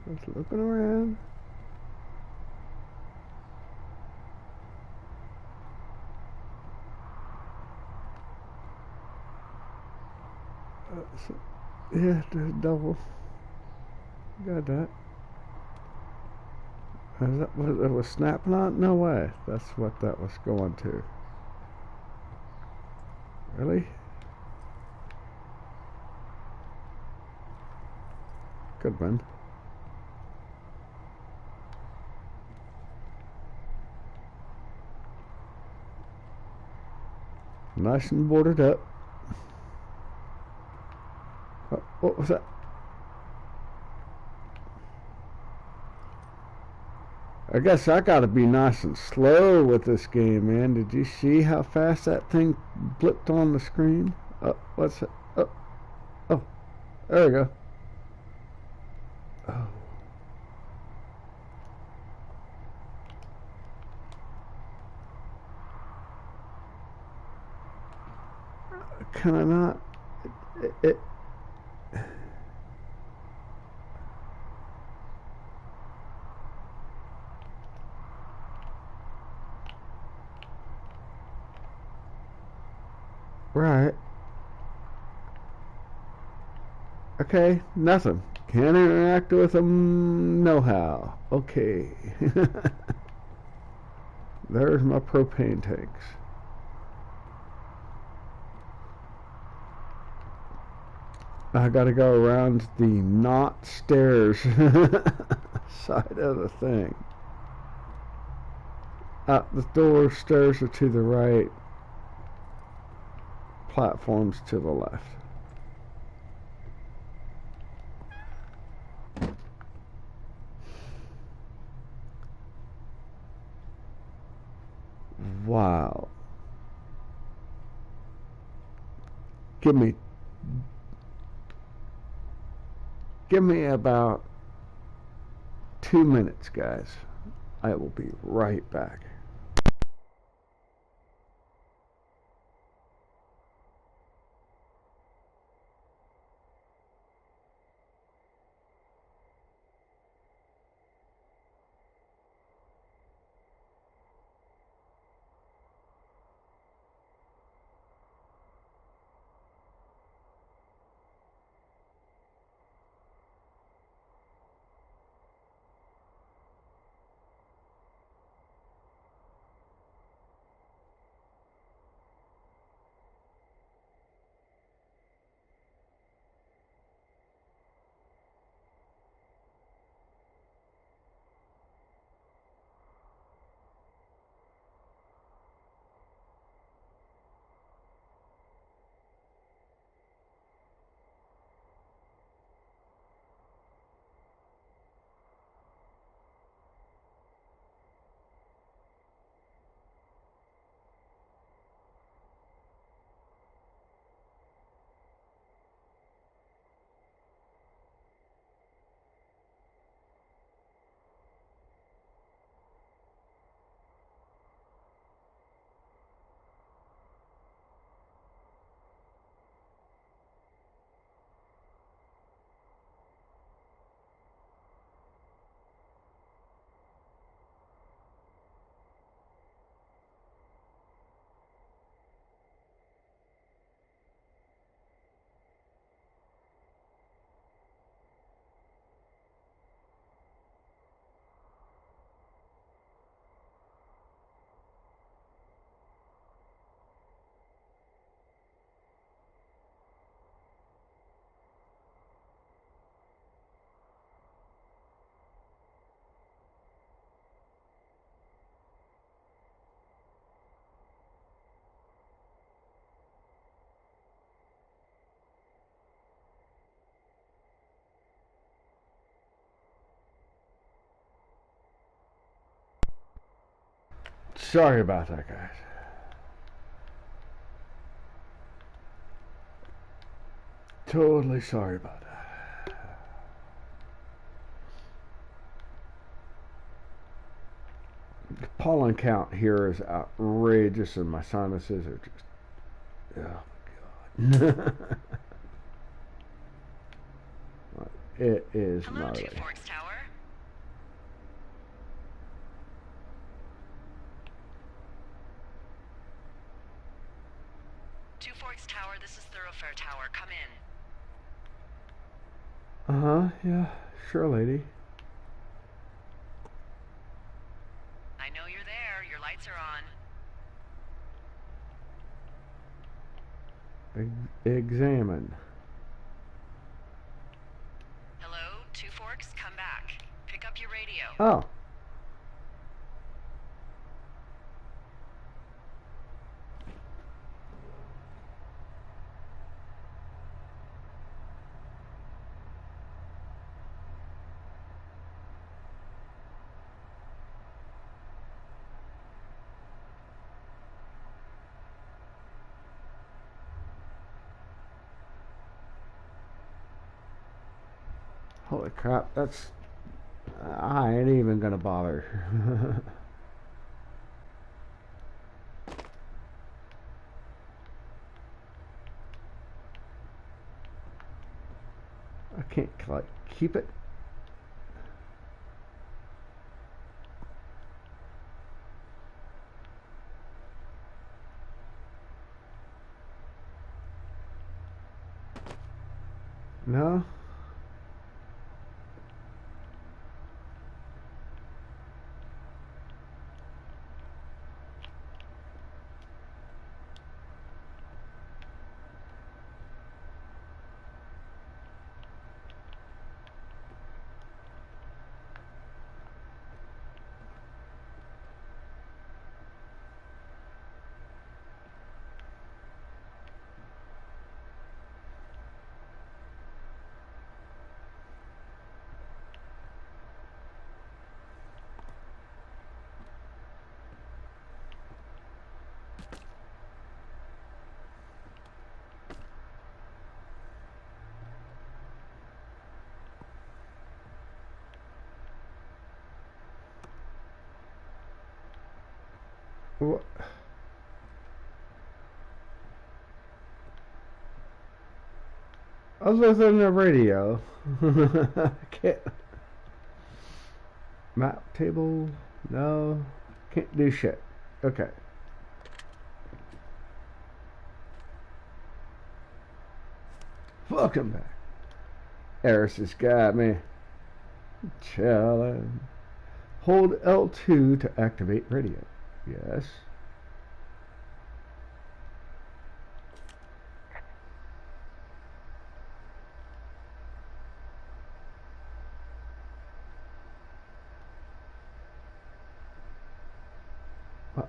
Just looking around. So, yeah, there's double. Got that. Is that what it was snapping on? No way. That's what that was going to. Really? Good one. Nice and boarded up. Oh, what was that? I guess I gotta be nice and slow with this game, man. Did you see how fast that thing blipped on the screen? Oh, what's it? Oh, oh, there we go. Oh. Can I not? It right. Okay, nothing. Can't interact with them, no how. Okay. There's my propane tanks. I gotta go around the not stairs side of the thing. The door stairs are to the right, platforms to the left. Wow. Give me about 2 minutes, guys. I will be right back. Sorry about that, guys. Totally sorry about that. The pollen count here is outrageous, and my sinuses are just, oh my god. It is Hello, gnarly. Two Forks Tower. Two Forks Tower, this is Thoroughfare Tower. Come in. Yeah, sure, lady. I know you're there. Your lights are on. Examine. Hello, Two Forks, come back. Pick up your radio. Oh. Holy crap, that's... I ain't even gonna bother. I can't, like, keep it. No? What? Other than the radio, I can't. Map table, no, can't do shit. Okay. Welcome back. Eris has got me. Challenge. Hold L2 to activate radio. Yes. What?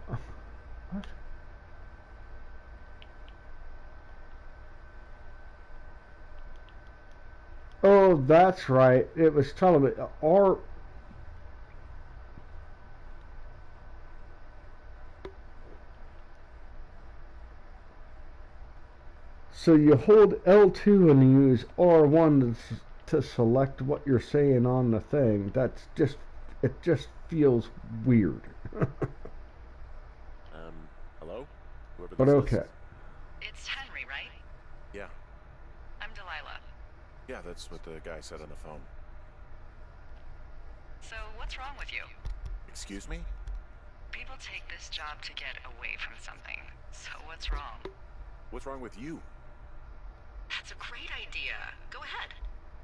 Oh, that's right. It was telling me R. So you hold L2 and you use R1 to select what you're saying on the thing. That's just, it just feels weird. Hello? Whoever But this okay. is. It's Henry, right? Yeah. I'm Delilah. Yeah, that's what the guy said on the phone. So, what's wrong with you? Excuse me? People take this job to get away from something. So, what's wrong? What's wrong with you? That's a great idea. Go ahead.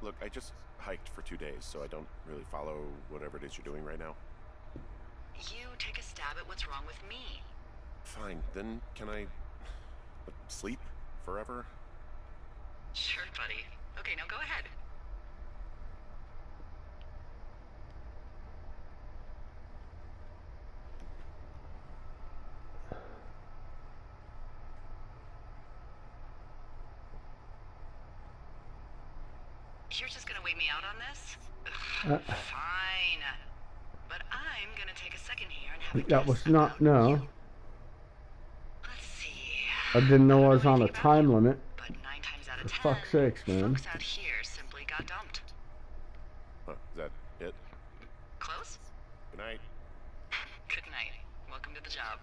Look, I just hiked for 2 days, so I don't really follow whatever it is you're doing right now. You take a stab at what's wrong with me. Fine, then can I sleep forever? Sure, buddy. Okay, now go ahead. You're just gonna wait me out on this? Ugh, fine. But I'm gonna take a second here and have a That guess was not, about no. you. Let's see. I didn't know I was don't on a anything about time you, limit. But 9 times out of For 10, fuck's sakes, man. folks out here simply got dumped. Huh, is that it? Close? Good night. Good night. Welcome to the job.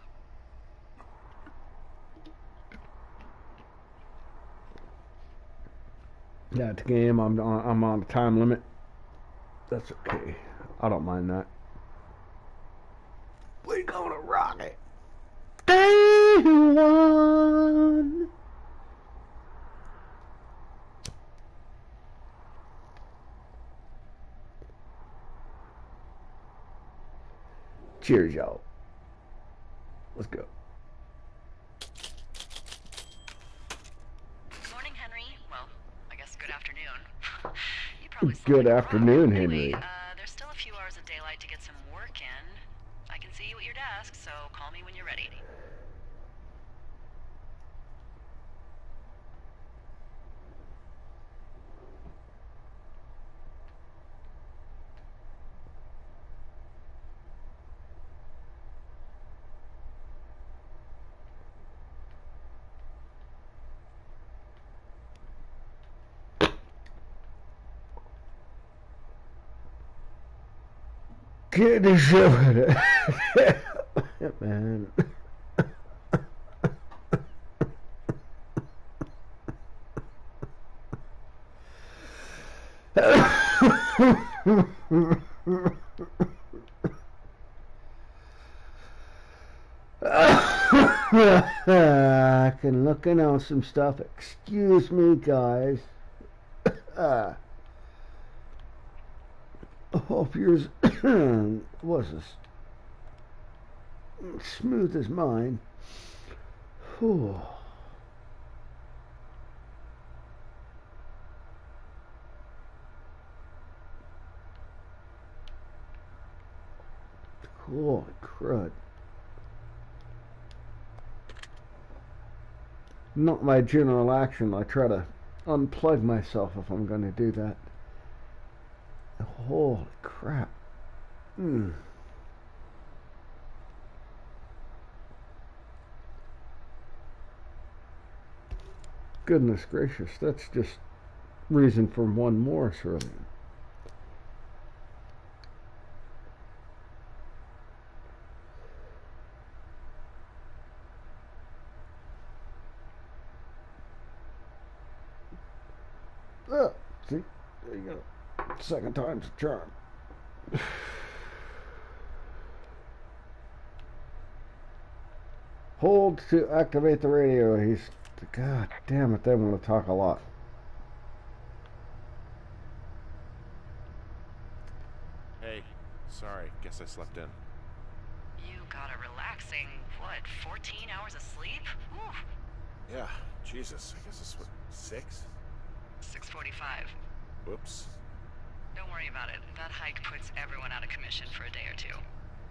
Yeah, it's a game. I'm on a time limit. That's okay. I don't mind that. We're gonna rock it. Day one. Cheers, y'all. Let's go. Morning, Henry. Well, I guess good afternoon. You probably slept Good like a afternoon, rock. Henry. Anyway, there's still a few hours of daylight to get some work in. I can see you at your desk, so call me when you're ready. Get the shit. Yeah, man. I can look in on some stuff. Excuse me, guys. Hope yours was as smooth as mine. Whew. Holy crud. Not my general action. I try to unplug myself if I'm going to do that. Holy crap. Goodness gracious, that's just reason for one more, surely. See, there you go. Second time's a charm. Hold to activate the radio. He's... God damn it, they want to talk a lot. Hey, sorry. Guess I slept in. You got a relaxing, what, 14 hours of sleep? Whew. Yeah, Jesus. I guess it's what, 6? 6:45. Whoops. Don't worry about it. That hike puts everyone out of commission for a day or two.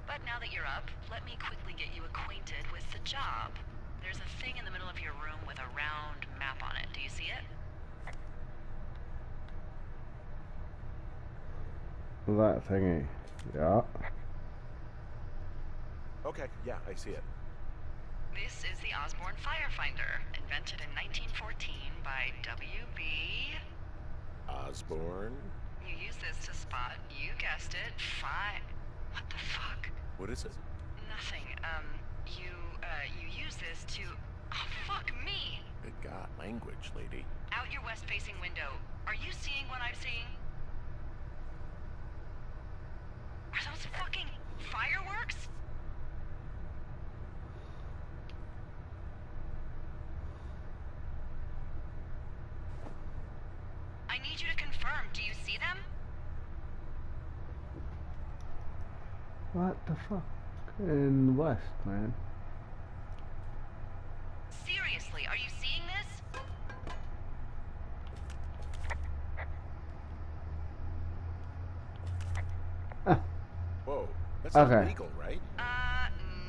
But now that you're up, let me quickly get you acquainted with the job. There's a thing in the middle of your room with a round map on it. Do you see it? That thingy. Yeah. Okay, yeah, I see it. This is the Osborne Firefinder, invented in 1914 by W.B. Osborne? You use this to spot, you guessed it, What the fuck? What is it? Nothing. You use this to... Oh, fuck me! Good God, language, lady. Out your west-facing window. Are you seeing what I'm seeing? Are those fucking fireworks? I need you to confirm. Do you see them? What the fuck? In the west, man. Seriously, are you seeing this? Whoa, that's Okay. not legal, right?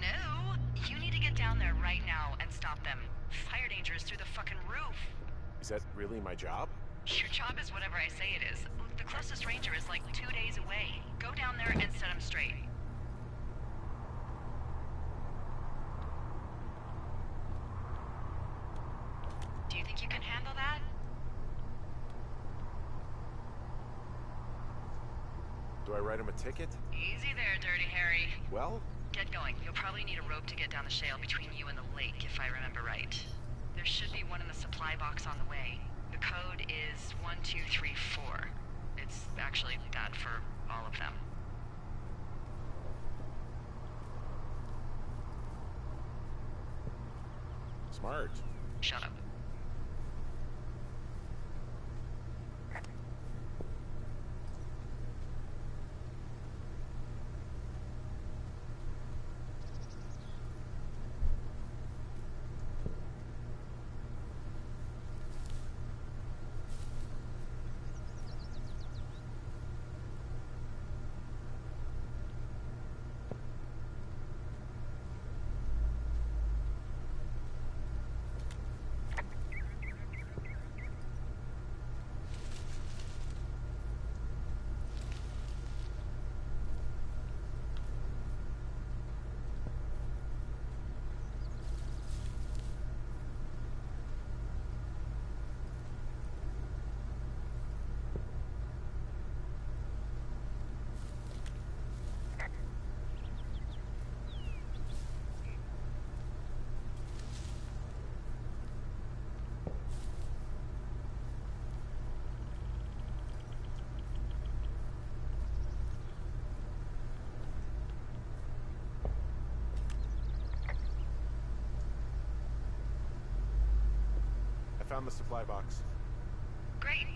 No. You need to get down there right now and stop them. Fire danger is through the fucking roof. Is that really my job? Your job is whatever I say it is. Look, the closest ranger is like 2 days away. Go down there and set him straight. Do you think you can handle that? Do I write him a ticket? Easy there, Dirty Harry. Well, Get going. You'll probably need a rope to get down the shale between you and the lake, if I remember right. There should be one in the supply box on the way. The code is 1234. It's actually that for all of them. smart. Shut up. I found the supply box. Great.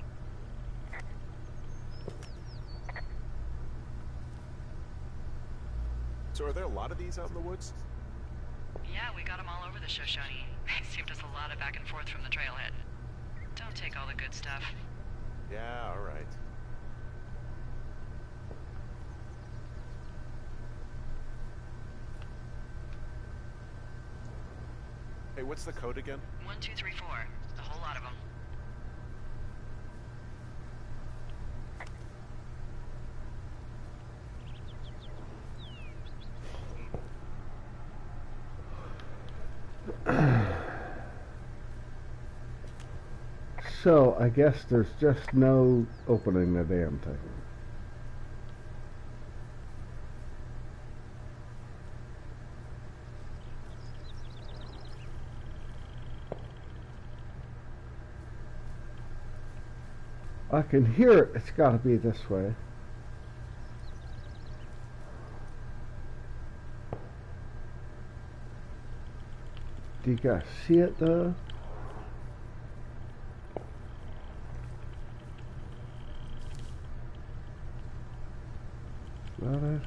So are there a lot of these out in the woods? Yeah, we got them all over the Shoshone. They saved us a lot of back and forth from the trailhead. Don't take all the good stuff. Yeah, all right. Hey, what's the code again? 1234. A whole lot of them. So, I guess there's just no opening the damn thing. I can hear it. It's got to be this way. Do you guys see it though? Is that it?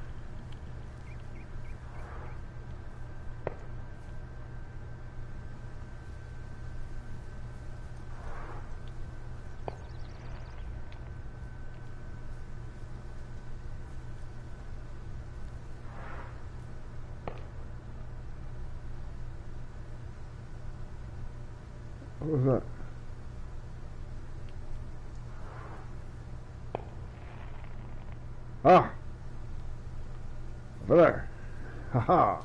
What was that? Ah! Over there. Haha.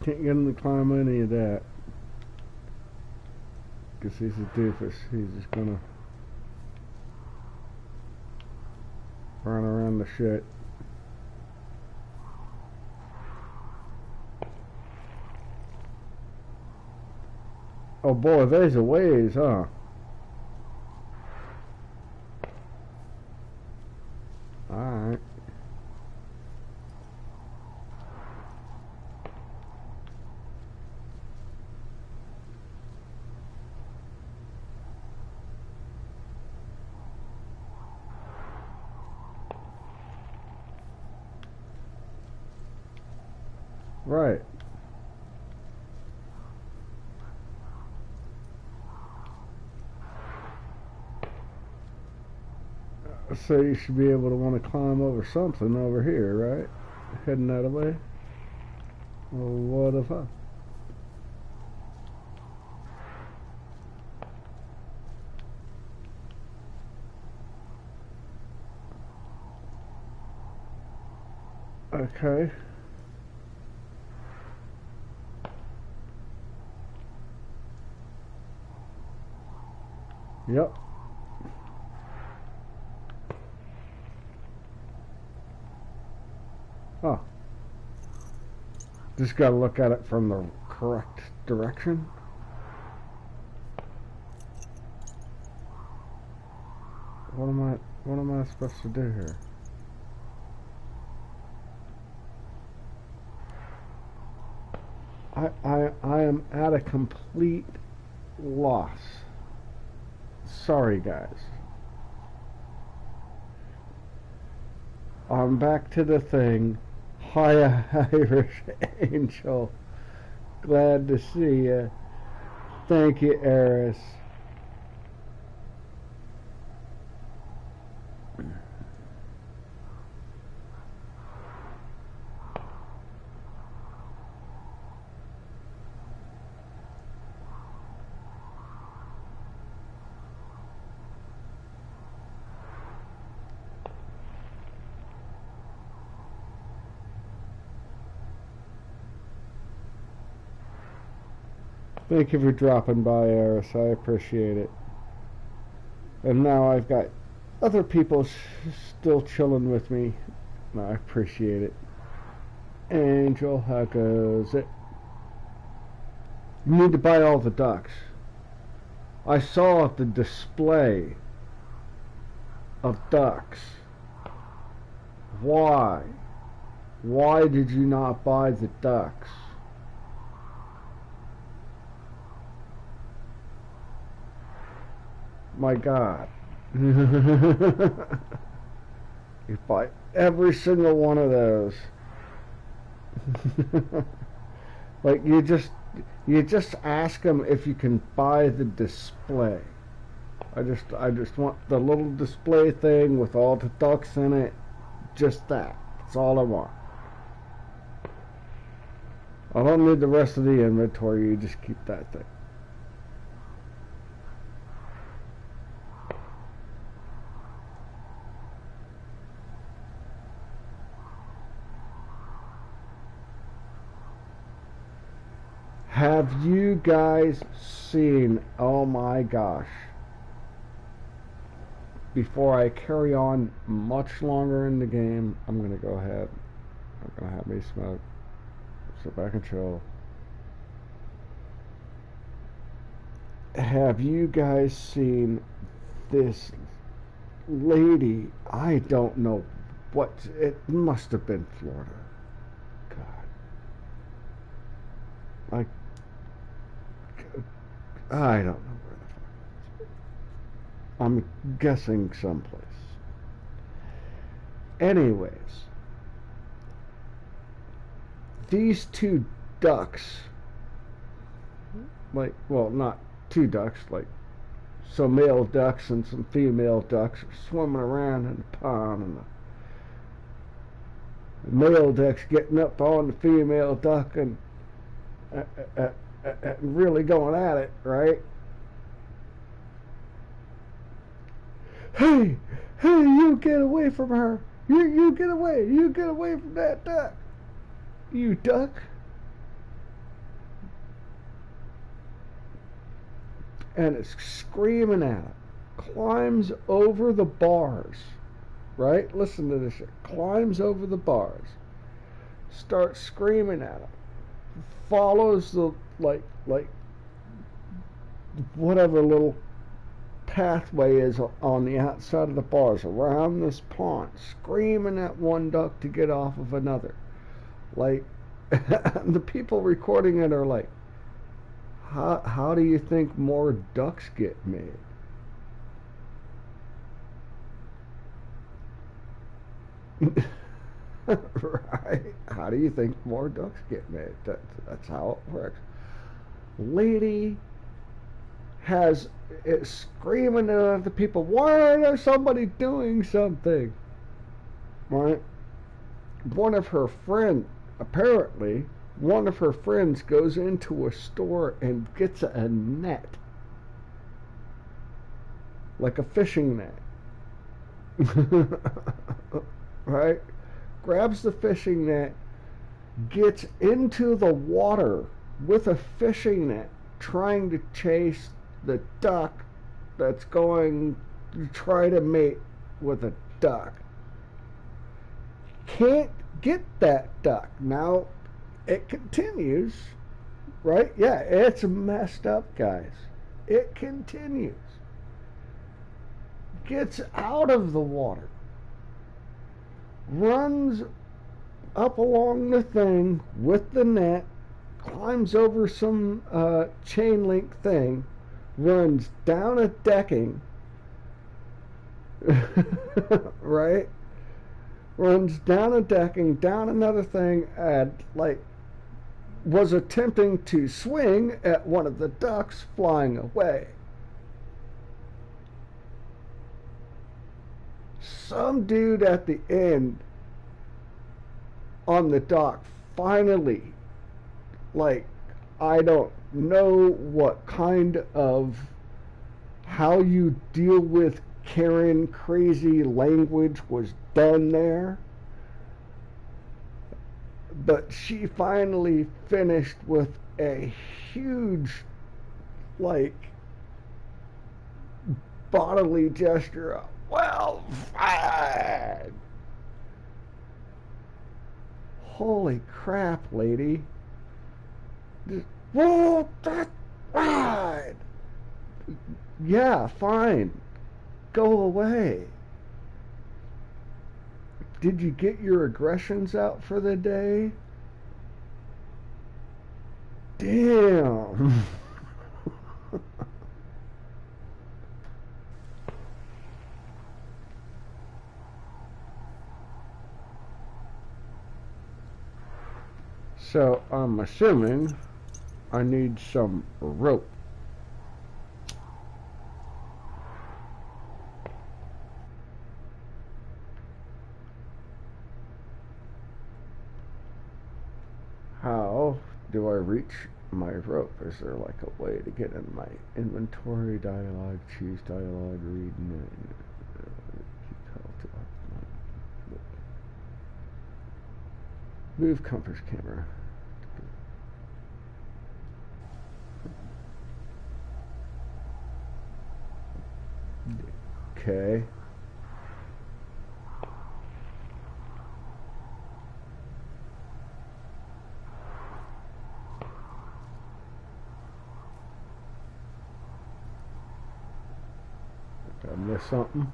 Can't get him to climb any of that. Because he's a doofus. He's just gonna run around the shit. Oh boy, there's a ways, huh? Alright. Right. So you should be able to want to climb over something over here, right? Heading that way. Well, what if I? Okay. Yep. Oh. Just gotta look at it from the correct direction. What am I supposed to do here? I am at a complete loss. Sorry guys. I'm back to the thing. Hi, Irish Angel. Glad to see you. Thank you, Eris. Thank you for dropping by, Eris. I appreciate it. And now I've got other people still chilling with me. I appreciate it. Angel, how goes it? You need to buy all the ducks. I saw the display of ducks. Why? Why did you not buy the ducks? My God. You buy every single one of those. Like you just ask them if you can buy the display. I just want the little display thing with all the ducks in it. Just that. That's all I want. I don't need the rest of the inventory. You just keep that thing. Have you guys seen, oh my gosh, before I carry on much longer in the game, I'm going to go ahead. I'm going to have me smoke. Sit back and chill. Have you guys seen this lady? I don't know what. It must have been Florida. God. Like, I don't know where the fuck. I'm guessing someplace. Anyways, these two ducks, like, well, not two ducks, like some male ducks and some female ducks are swimming around in the pond, and the male duck's getting up on the female duck and really going at it, right? Hey, you get away from her. You get away. You get away from that duck. You duck. And it's screaming at him. Climbs over the bars. Right? Listen to this shit. Climbs over the bars. Starts screaming at him. Follows the, like, whatever little pathway is on the outside of the bars around this pond, screaming at one duck to get off of another. Like, the people recording it are like, how do you think more ducks get made? Right? How do you think more ducks get made? That's how it works. Lady is screaming at the people, why isn't there somebody doing something? Right? One of her friends goes into a store and gets a net. Like a fishing net. Right? Grabs the fishing net, gets into the water with a fishing net, trying to chase the duck that's going to try to mate with a duck. Can't get that duck. Now, it continues, right? Yeah, it's messed up, guys. It continues. Gets out of the water. Runs up along the thing with the net, climbs over some chain link thing, runs down a decking, right? Runs down a decking, down another thing, and like was attempting to swing at one of the ducks flying away. Some dude at the end on the dock finally, like, I don't know what kind of, how you deal with Karen crazy language was done there, but she finally finished with a huge, like, bodily gesture of, well, fine. Holy crap, lady. Well, that's right. Yeah, fine. Go away. Did you get your aggressions out for the day? Damn. So I'm assuming I need some rope. How do I reach my rope? Is there like a way to get in my inventory, dialogue, choose dialogue, read, move compass camera. Okay. something.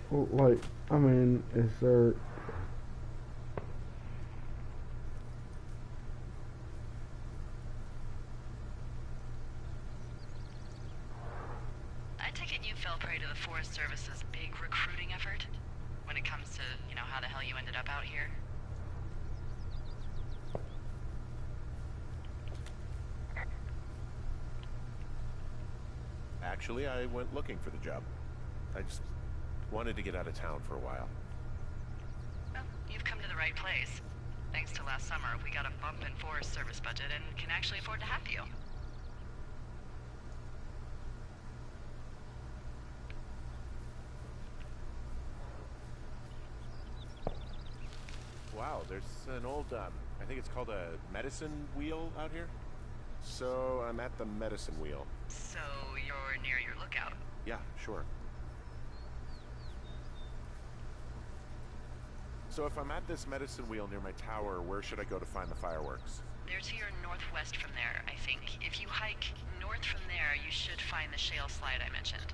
Well, like, I mean, is there... I take it you fell prey to the Forest Service's big recruiting effort? When it comes to, you know, how the hell you ended up out here? Actually, I went looking for the job. I just wanted to get out of town for a while. Well, you've come to the right place. Thanks to last summer, we got a bump in Forest Service budget and can actually afford to have you. Wow, there's an old, I think it's called a medicine wheel out here. So I'm at the medicine wheel. So you're near your lookout? Yeah, sure. So if I'm at this medicine wheel near my tower, where should I go to find the fireworks? They're to your northwest from there, I think. If you hike north from there, you should find the shale slide I mentioned.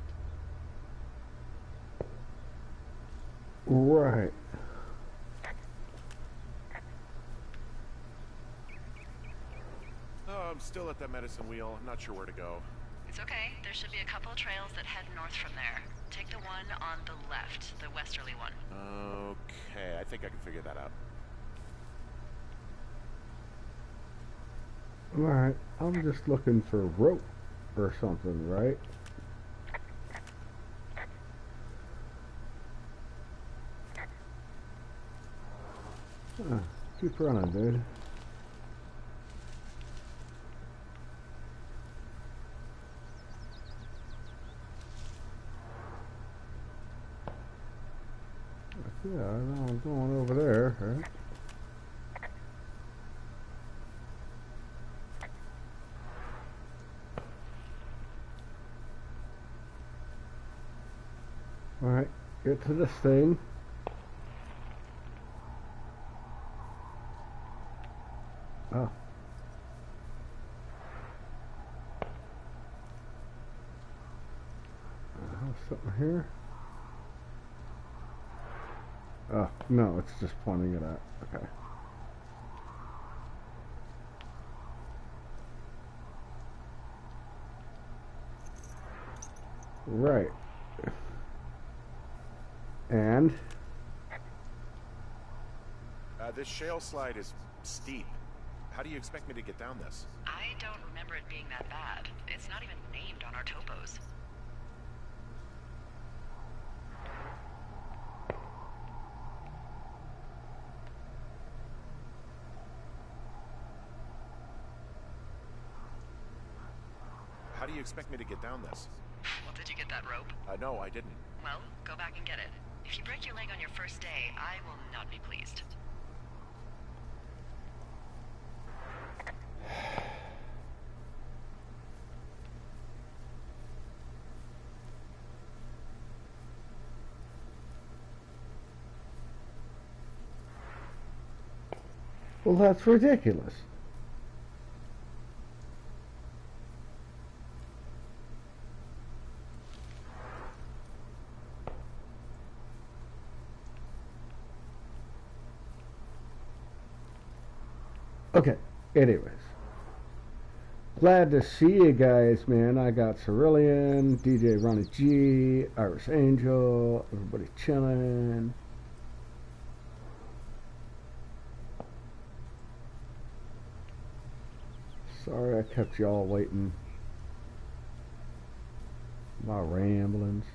Right. Oh, I'm still at that medicine wheel. I'm not sure where to go. It's okay. There should be a couple trails that head north from there. Take the one on the left, the westerly one. Okay, I think I can figure that out. Alright, I'm just looking for rope or something, right? Keep running, dude. Yeah, I know I'm going over there, right? Alright, get to this thing. Oh. Something here? Oh, no, it's just pointing it at. Okay. Right. And? This shale slide is steep. How do you expect me to get down this? I don't remember it being that bad. It's not even named on our topos. How do you expect me to get down this? Well, did you get that rope? No, I didn't. Well, go back and get it. If you break your leg on your first day, I will not be pleased. Well, that's ridiculous. Okay, anyways. Glad to see you guys, man. I got Cerulean, DJ Ronnie G, Irish Angel, everybody chilling. Sorry I kept y'all waiting. My ramblings.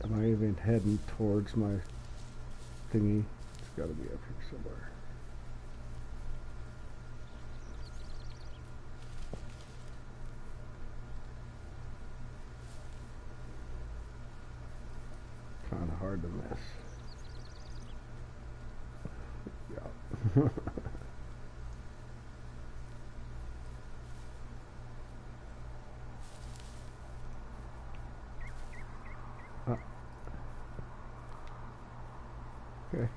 Am I even heading towards my thingy? It's gotta be up here somewhere. Kinda hard to miss. Okay,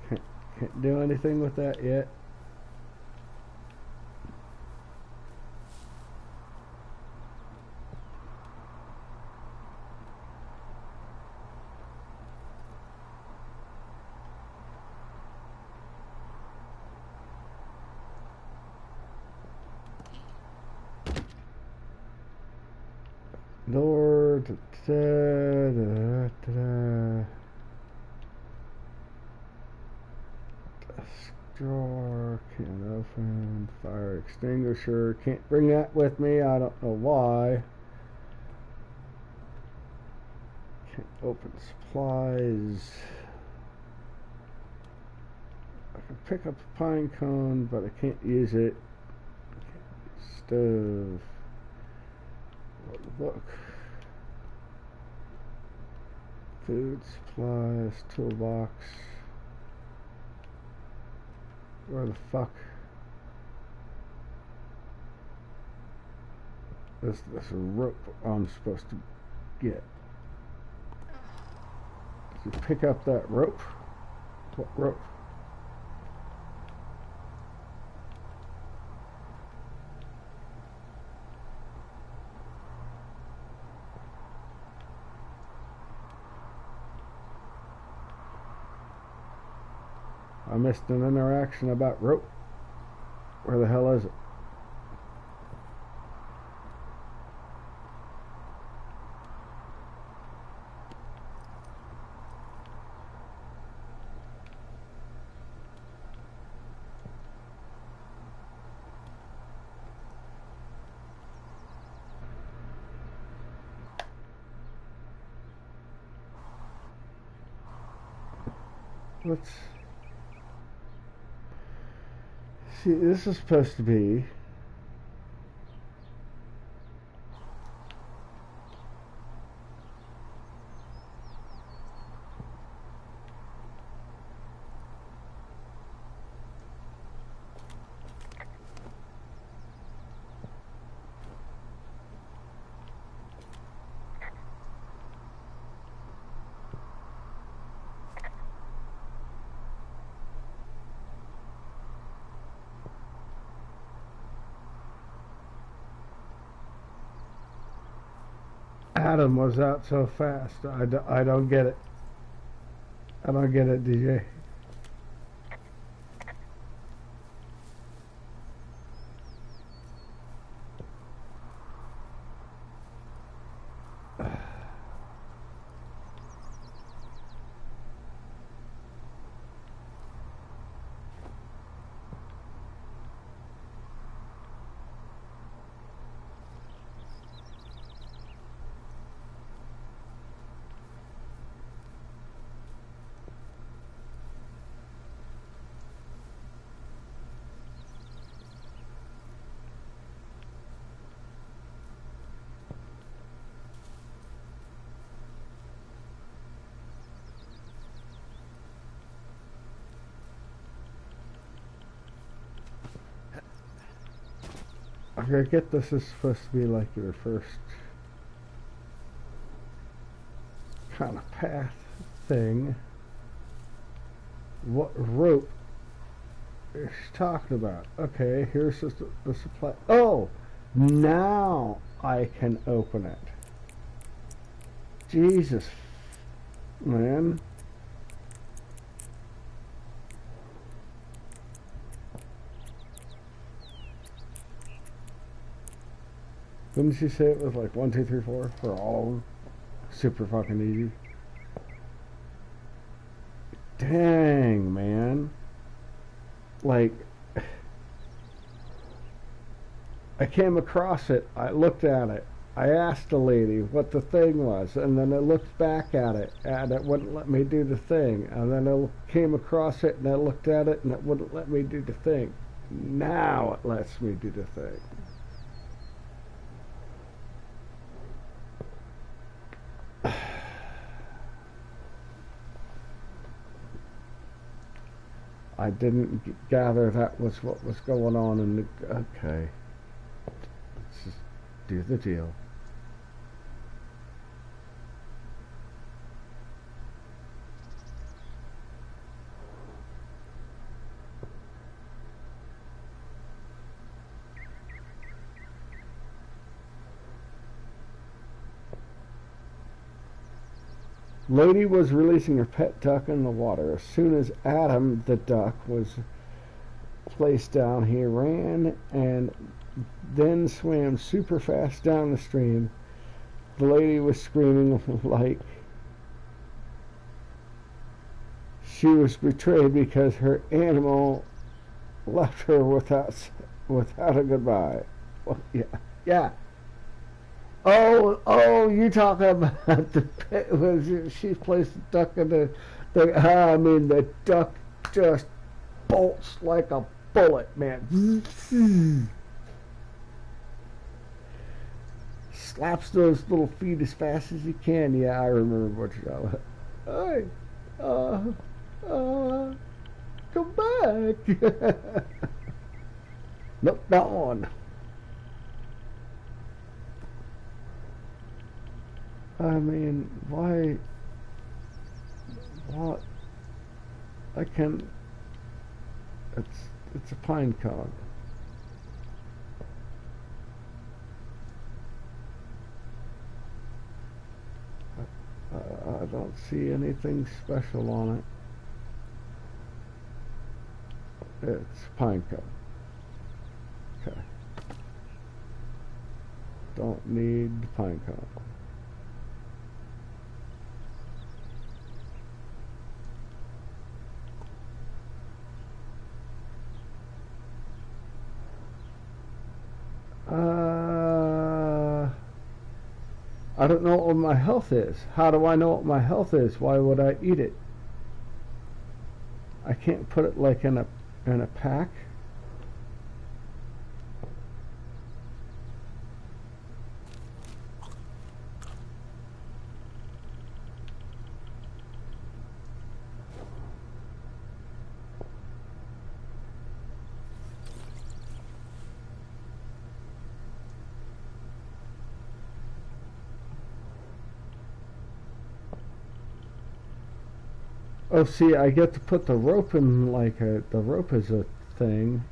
can't do anything with that yet. Door. Desk drawer. Can't open. Fire extinguisher. Can't bring that with me. I don't know why. Can't open supplies. I can pick up a pine cone, but I can't use it. Stove. Look. Food, supplies, toolbox. Where the fuck is this rope I'm supposed to get? Did you pick up that rope? What rope? I missed an interaction about rope. Where the hell is it? Let's see, this is supposed to be Adam was out so fast. I don't get it. I don't get it, DJ. I get this is supposed to be like your first kind of path thing. What rope is she talking about? Okay, here's the supply. Oh, now I can open it. Jesus, man. Didn't she say it was like 1, 2, 3, 4 for all of them? Super fucking easy. Dang, man. Like, I came across it, I looked at it, I asked the lady what the thing was, and then I looked back at it, and it wouldn't let me do the thing. And then I came across it, and I looked at it, and it wouldn't let me do the thing. Now it lets me do the thing. I didn't gather that was what was going on in the... Okay. Let's just do the deal. Lady was releasing her pet duck in the water. As soon as Adam, the duck, was placed down, he ran and then swam super fast down the stream. The lady was screaming like she was betrayed because her animal left her without a goodbye. Well, yeah. Oh, you talking about she placed the duck in the duck just bolts like a bullet, man. Slaps those little feet as fast as he can. Yeah, I remember what you're talking about. Hey, come back. Look on. I mean, why? What? I can. It's a pine cone. I don't see anything special on it. It's pine cone. Okay. Don't need pine cone. I don't know what my health is. How do I know what my health is? Why would I eat it? I can't put it like in a pack. Oh, see, I get to put the rope in like the rope is a thing.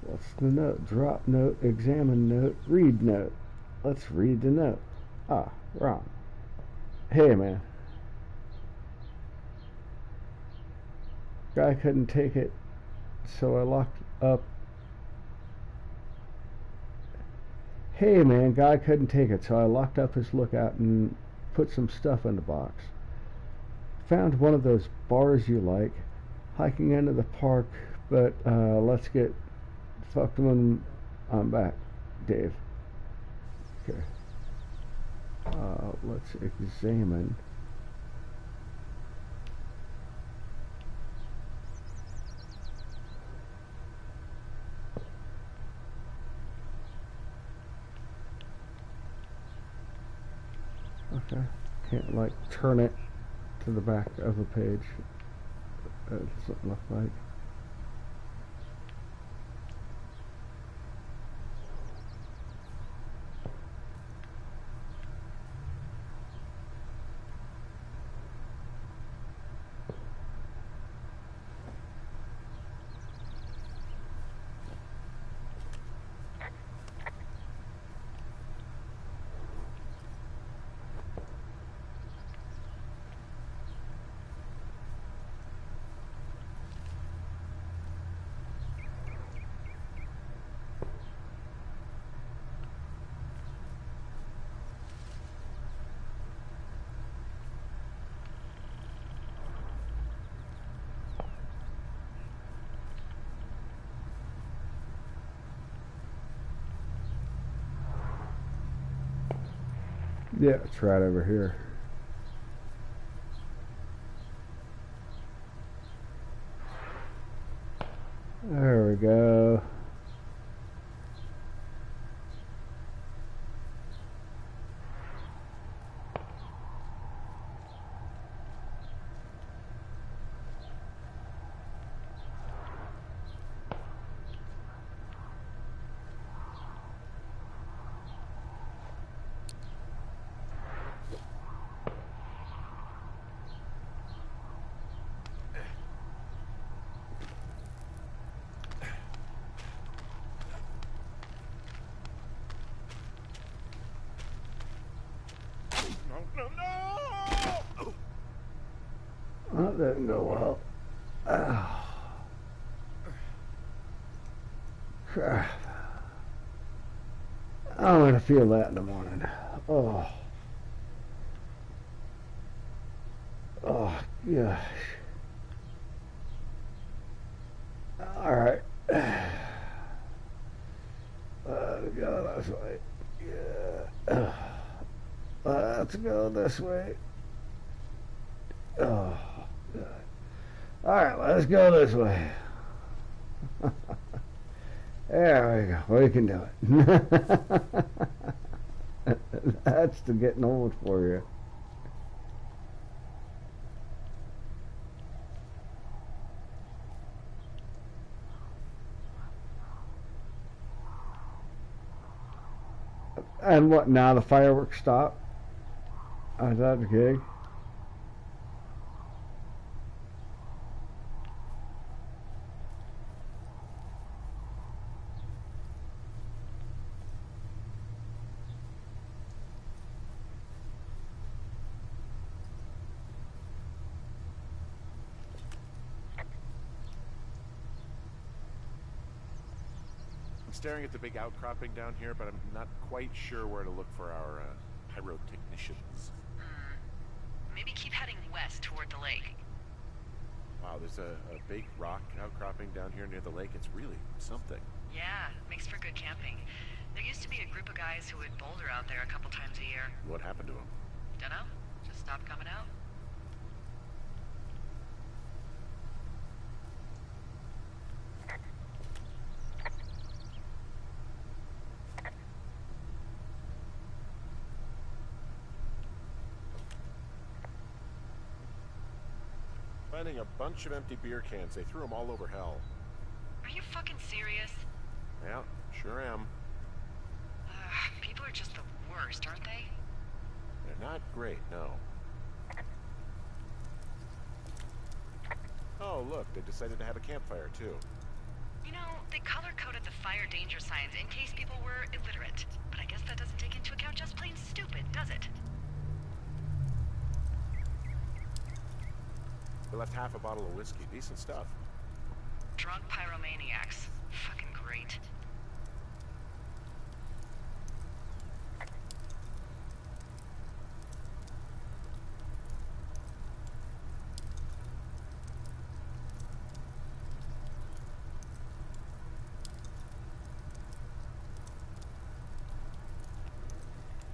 What's the note? Drop note, examine note, read note. Let's read the note. Ah, wrong. Hey, man. Guy couldn't take it, so I locked up. Hey man, guy couldn't take it, so I locked up his lookout and put some stuff in the box. Found one of those bars you like. Hiking into the park, but let's get fucked when I'm back, Dave. Okay. Let's examine. Okay. Can't like turn it to the back of a page. It doesn't look like. Yeah, it's right over here. There we go. No! That didn't go well. Oh. Crap. I'm gonna feel that in the morning. Oh. Oh, gosh. Alright. Let's go this way. Yeah. Let's go this way. Oh, God. Alright, let's go this way. There we go. We can do it. That's the getting old for you. And what now? The fireworks stop? Is that the gig? I'm staring at the big outcropping down here, but I'm not quite sure where to look for our pyrotechnicians. Maybe keep heading west toward the lake. Wow, there's a big rock outcropping down here near the lake. It's really something. Yeah, makes for good camping. There used to be a group of guys who would boulder out there a couple times a year. What happened to them? Dunno, just stopped coming out. Finding a bunch of empty beer cans. They threw them all over hell. Are you fucking serious? Yeah, sure am. People are just the worst, aren't they? They're not great, no. Oh, look, they decided to have a campfire, too. You know, they color-coded the fire danger signs in case people were illiterate. But I guess that doesn't take into account just plain stupid, does it? They left half a bottle of whiskey. Decent stuff. Drunk pyromaniacs. Fucking great.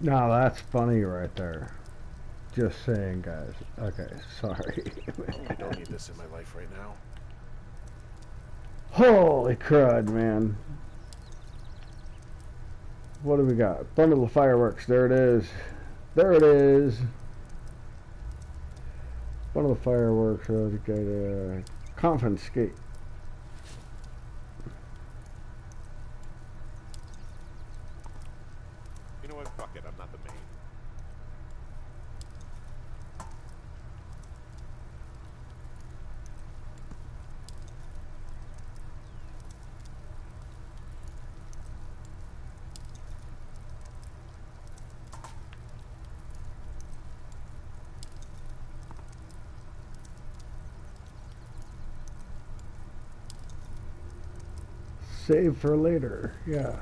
No, that's funny right there. Just saying, guys. Okay, sorry. I don't need this in my life right now. Holy crud, man. What do we got? Bundle of fireworks. There it is. There it is. Bundle of fireworks. We got a confiscate. You know what? Fuck it. I'm not the main. Save for later. Yeah.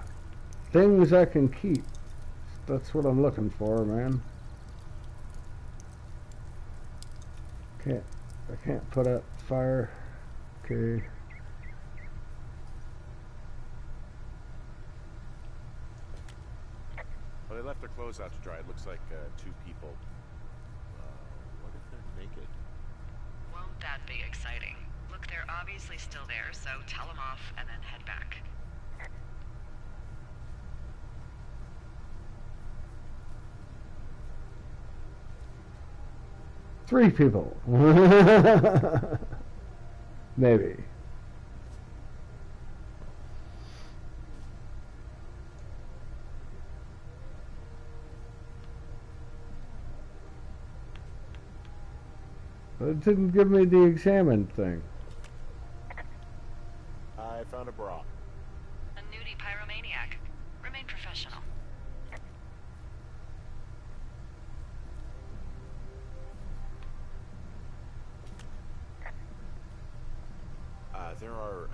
Things I can keep. That's what I'm looking for, man. I can't put out fire. Okay. Well, they left their clothes out to dry. It looks like 2 people. What if they're naked? Won't that be exciting? Look, they're obviously still there, so tell them off and then head back. Three people. Maybe. But it didn't give me the examine thing. I found a bra. A nudie pyromaniac. Remain professional. There are,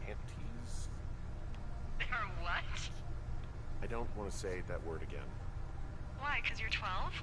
panties? Or what? I don't want to say that word again. Why, 'cause you're 12?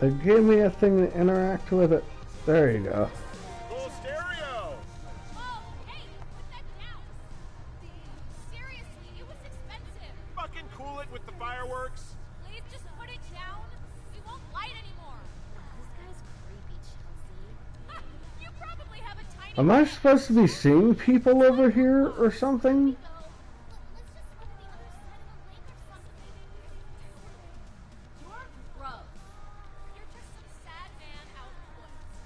It gave me a thing to interact with it. There you go. Full stereo! Oh, hey, put that down. Seriously, it was expensive. Fucking cool it with the fireworks! Please just put it down. We won't light anymore. This guy's creepy, Chelsea. You probably have a tiny... Am I supposed to be seeing people over here or something? Let's just go to the other side of the lake or something. You're gross. You're just some sad man out in the woods.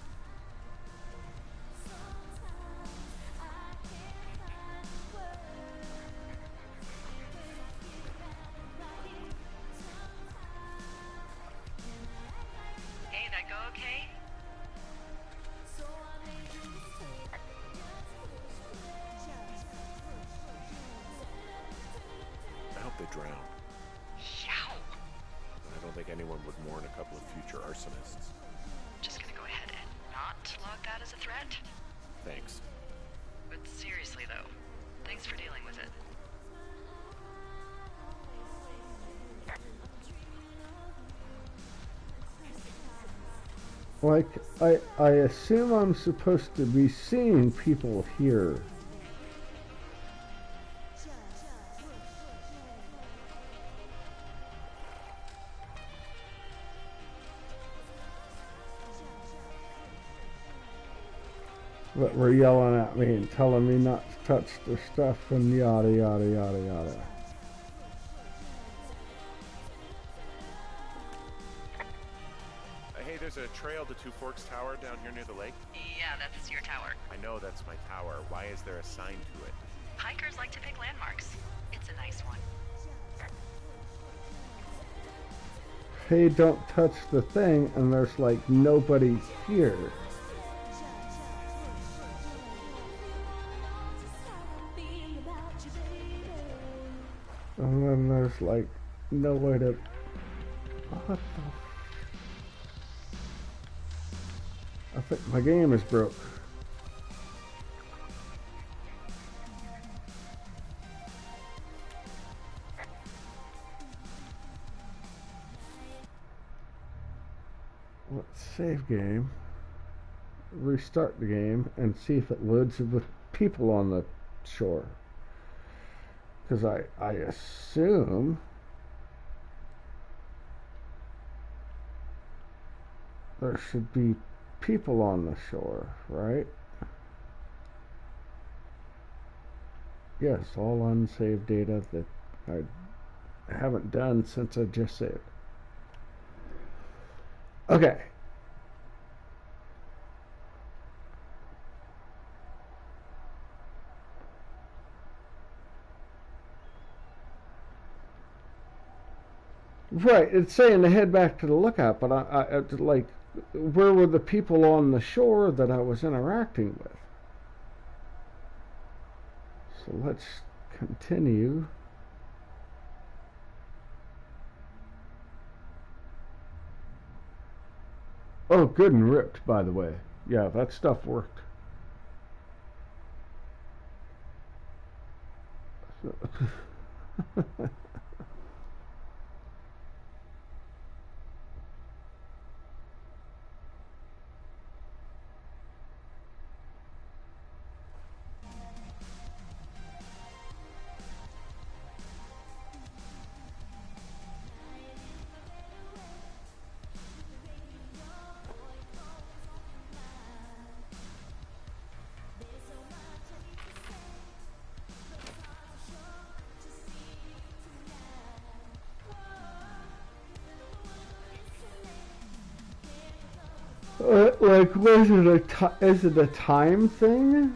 Hey, that go okay? I hope they drown. Yow! I don't think anyone would mourn a couple of future arsonists. Just gonna go ahead and not log that as a threat. Thanks. But seriously, though, thanks for dealing with it. Like, I assume I'm supposed to be seeing people here. But we're yelling at me and telling me not to touch their stuff and yada yada yada yada. Hey, there's a trail to Two Forks Tower down here near the lake. Yeah, that's your tower. I know that's my tower. Why is there a sign to it? Hikers like to pick landmarks. It's a nice one. Hey, don't touch the thing, and there's like nobody here. And then there's like no way to... What the... I think my game is broke. Let's save game, restart the game, and see if it loads with people on the shore. Because I assume there should be people on the shore, right? Yes, all unsaved data that I haven't done since I just saved. Okay. Right, it's saying to head back to the lookout, but I like, where were the people on the shore that I was interacting with? So let's continue. Oh, good and ripped, by the way. Yeah, that stuff worked. Like, is it a time thing?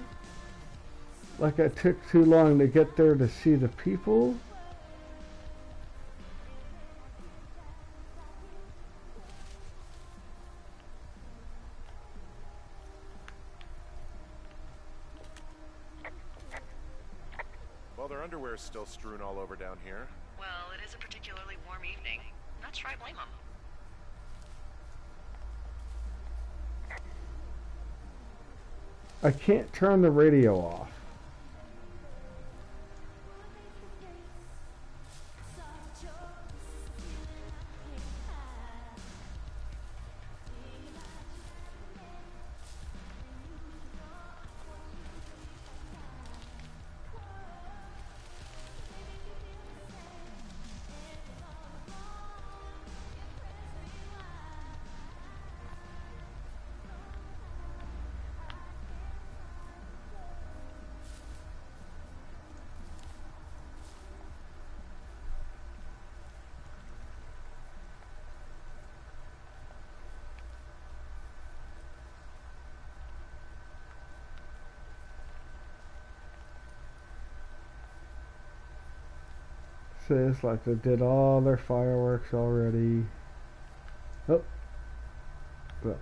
Like it took too long to get there to see the people? Well, their underwear is still strewn all over down here. Well, it is a particularly warm evening. Not sure I blame them. I can't turn the radio off. Says like they did all their fireworks already. Oh. Well.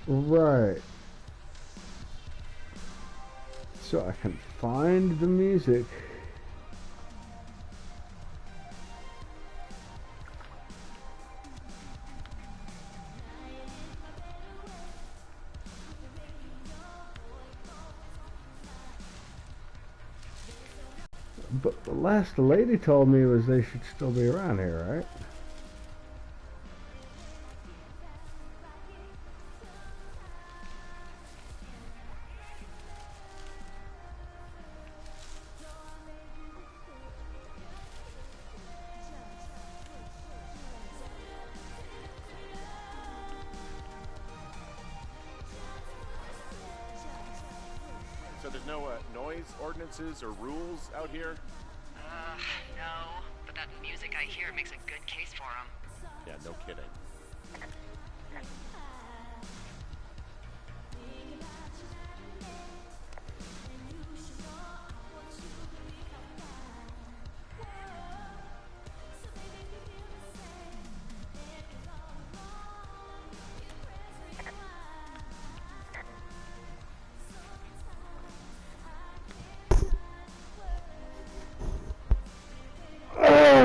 Right. So I can find the music. But the last the lady told me was they should still be around here, right? So there's no noise ordinances or rules out here? No. But that music I hear makes a good case for them. Yeah, no kidding.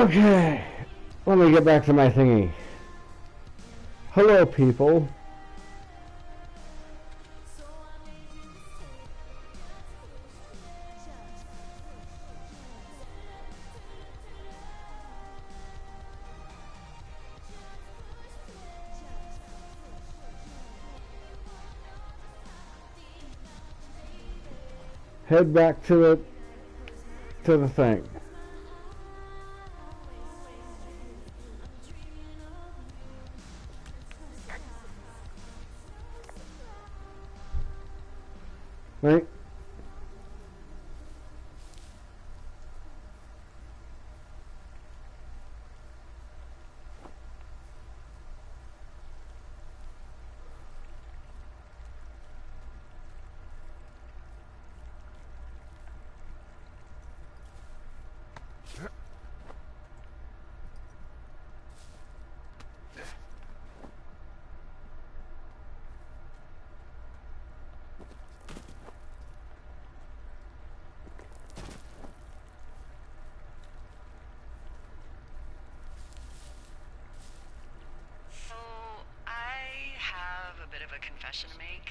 Okay. Let me get back to my thingy. Hello, people. Head back to the thing. Right? confession to make.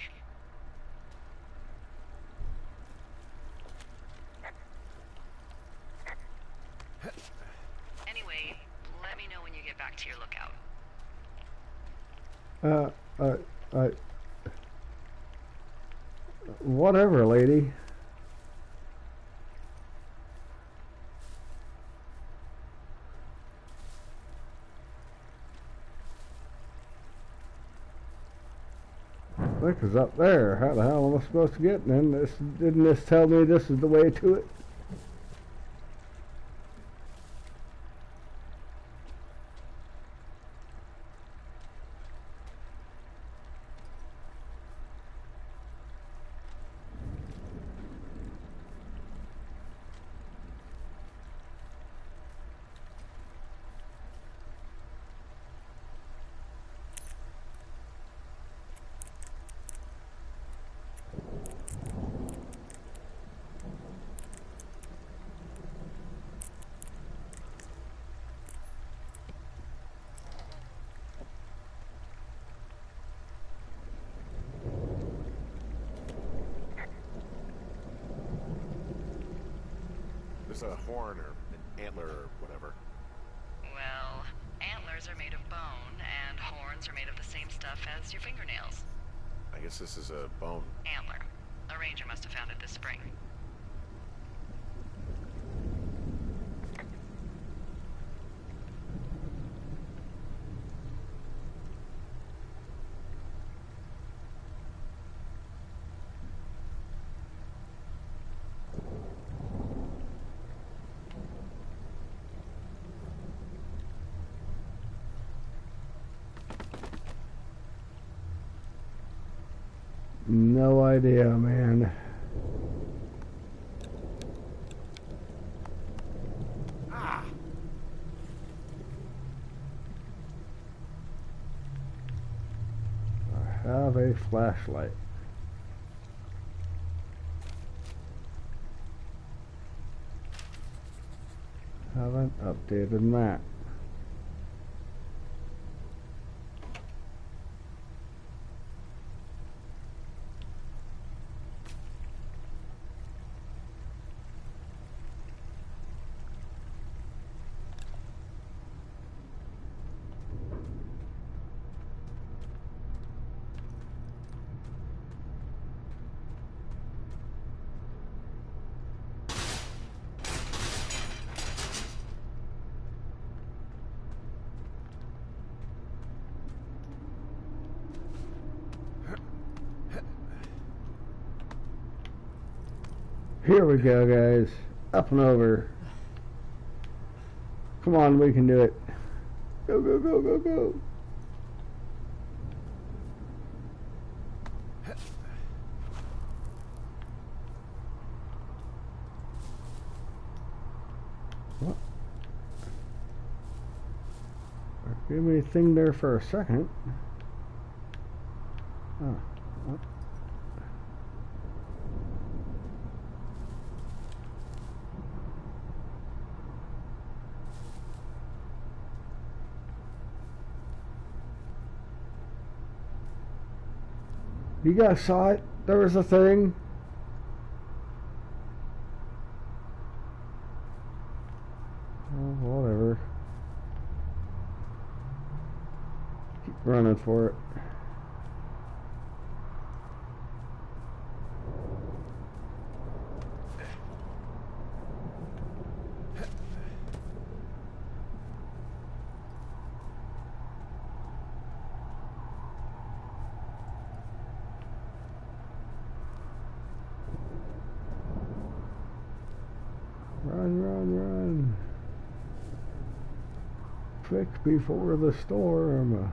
Anyway, let me know when you get back to your lookout. Whatever, lady. Look, it's up there. How the hell am I supposed to get in? Didn't this tell me this is the way to it? There's a horn or an antler or whatever. Well, antlers are made of bone, and horns are made of the same stuff as your fingernails. I guess this is a bone. Antler. A ranger must have found it this spring. No idea, man. Ah! I have a flashlight. Haven't updated map. Here we go, guys. Up and over. Come on, we can do it. Go, go, go, go, go. What? Give me a thing there for a second. Oh. What? You guys saw it? There was a thing. Oh, whatever. Keep running for it. Run, run, run. Quick before the storm.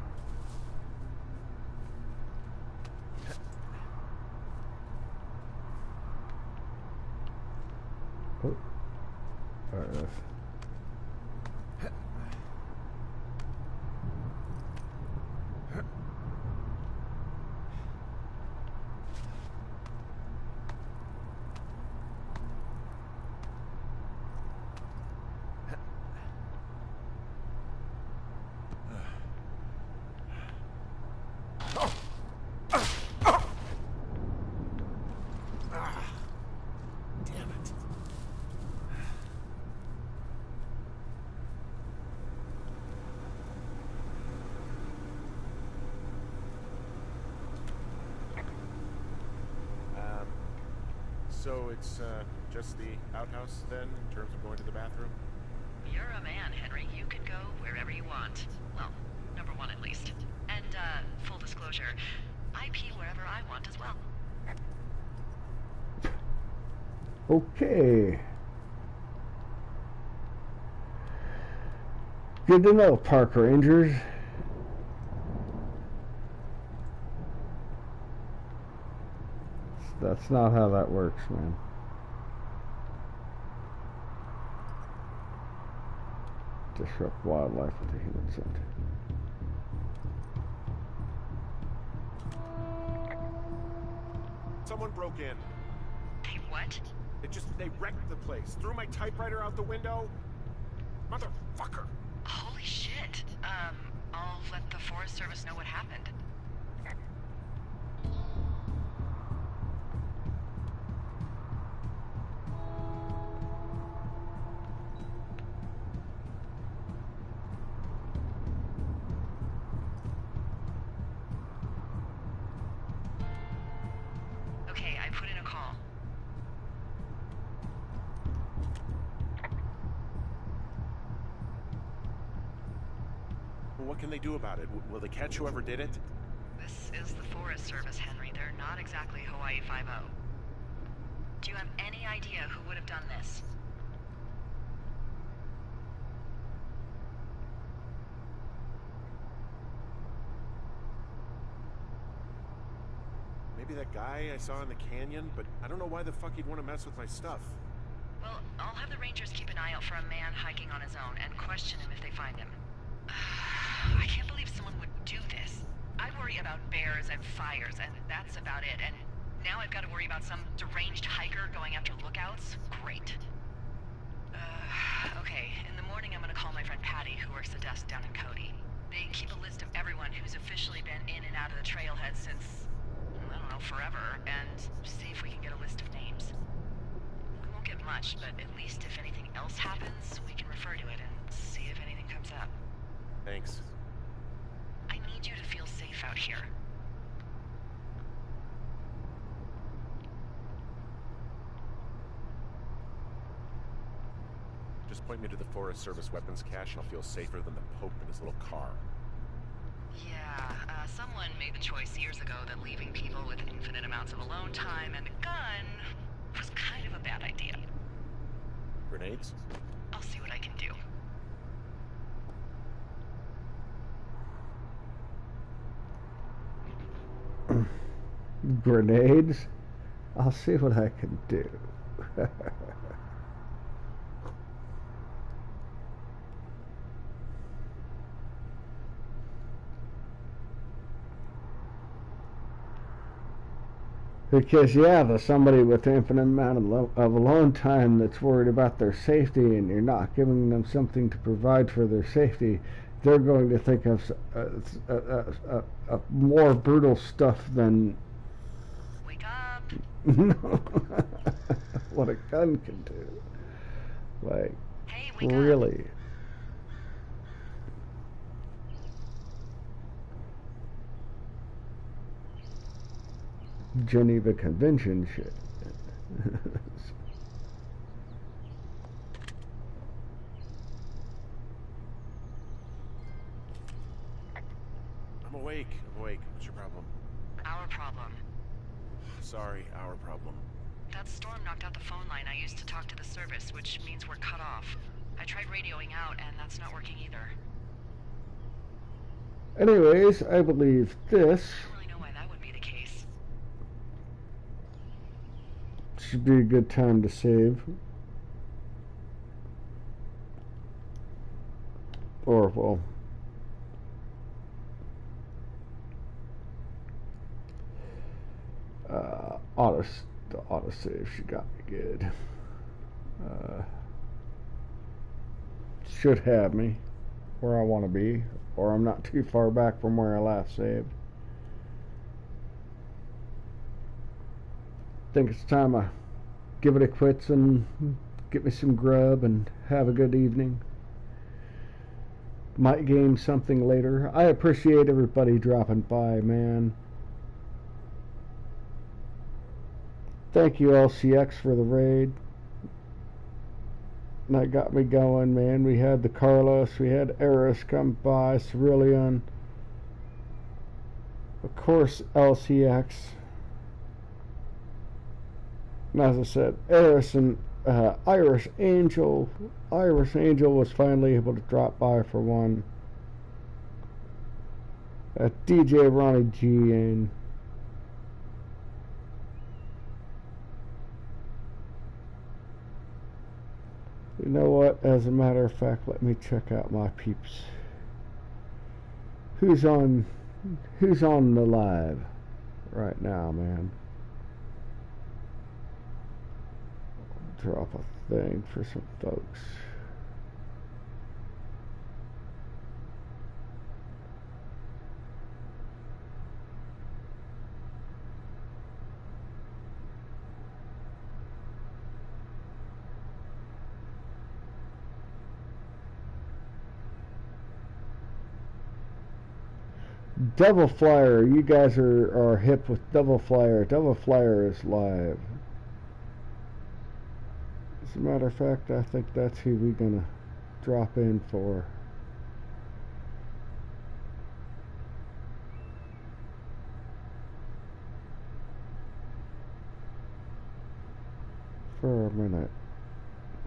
Oh. Alright. So it's just the outhouse then, in terms of going to the bathroom? You're a man, Henry. You can go wherever you want. Well, number one at least. And, full disclosure, I pee wherever I want as well. Okay. Good to know, park rangers. That's not how that works, man. Disrupt wildlife with a human scent. Someone broke in. Hey, what? They wrecked the place. Threw my typewriter out the window. Motherfucker. Holy shit. I'll let the Forest Service know what happened. Okay, I put in a call. Well, what can they do about it? Will they catch whoever did it? This is the Forest Service, Henry. They're not exactly Hawaii Five-0. Do you have any idea who would have done this? Maybe that guy I saw in the canyon, but I don't know why the fuck he'd want to mess with my stuff. Well, I'll have the Rangers keep an eye out for a man hiking on his own and question him if they find him. I can't believe someone would do this. I worry about bears and fires, and that's about it. And now I've got to worry about some deranged hiker going after lookouts? Great. Okay, in the morning I'm gonna call my friend Patty, who works the desk down in Cody. They keep a list of everyone who's officially been in and out of the trailhead since, I don't know, forever, and see if we can get a list of names. We won't get much, but at least if anything else happens, we can refer to it and see if anything comes up. Thanks. I need you to feel safe out here. Just point me to the Forest Service weapons cache and I'll feel safer than the Pope in his little car. Yeah, someone made the choice years ago that leaving people with infinite amounts of alone time and a gun was kind of a bad idea. Grenades? I'll see what I can do. Grenades? I'll see what I can do. Because, yeah, there's somebody with infinite amount of alone time that's worried about their safety, and you're not giving them something to provide for their safety, they're going to think of more brutal stuff than Wake up! what a gun can do. Like, Hey, wake up! really. Geneva Convention shit. I'm awake. What's your problem? Our problem. Sorry, our problem. That storm knocked out the phone line I used to talk to the service, which means we're cut off. I tried radioing out, and that's not working either. Anyways, I believe this I don't really know why that would be the case. should be a good time to save. Or, well, the autosave should got me good. Should have me where I want to be, or I'm not too far back from where I last saved. Think it's time I give it a quits and get me some grub and have a good evening. Might game something later. I appreciate everybody dropping by, man. Thank you, LCX, for the raid. That got me going, man. We had the Carlos, we had Eris come by, Cerulean. Of course, LCX. And as I said, Eris and Irish Angel. Irish Angel was finally able to drop by for one. DJ Ronnie G and you know what? As a matter of fact, let me check out my peeps. Who's on the live right now, man? Drop a thing for some folks. Devil Flyer, you guys are hip with Devil Flyer. Devil Flyer is live. As a matter of fact, I think that's who we're gonna drop in for. For a minute.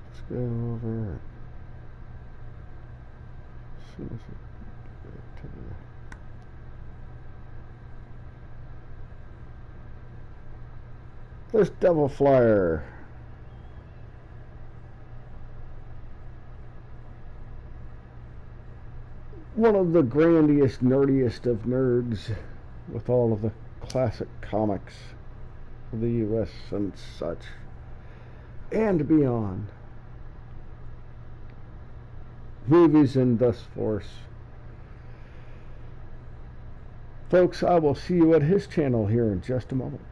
Let's go over it. As soon as I get to the There's Devil Flyer. One of the grandiest, nerdiest of nerds with all of the classic comics of the US and such. And beyond. Movies and thus forth. Folks, I will see you at his channel here in just a moment.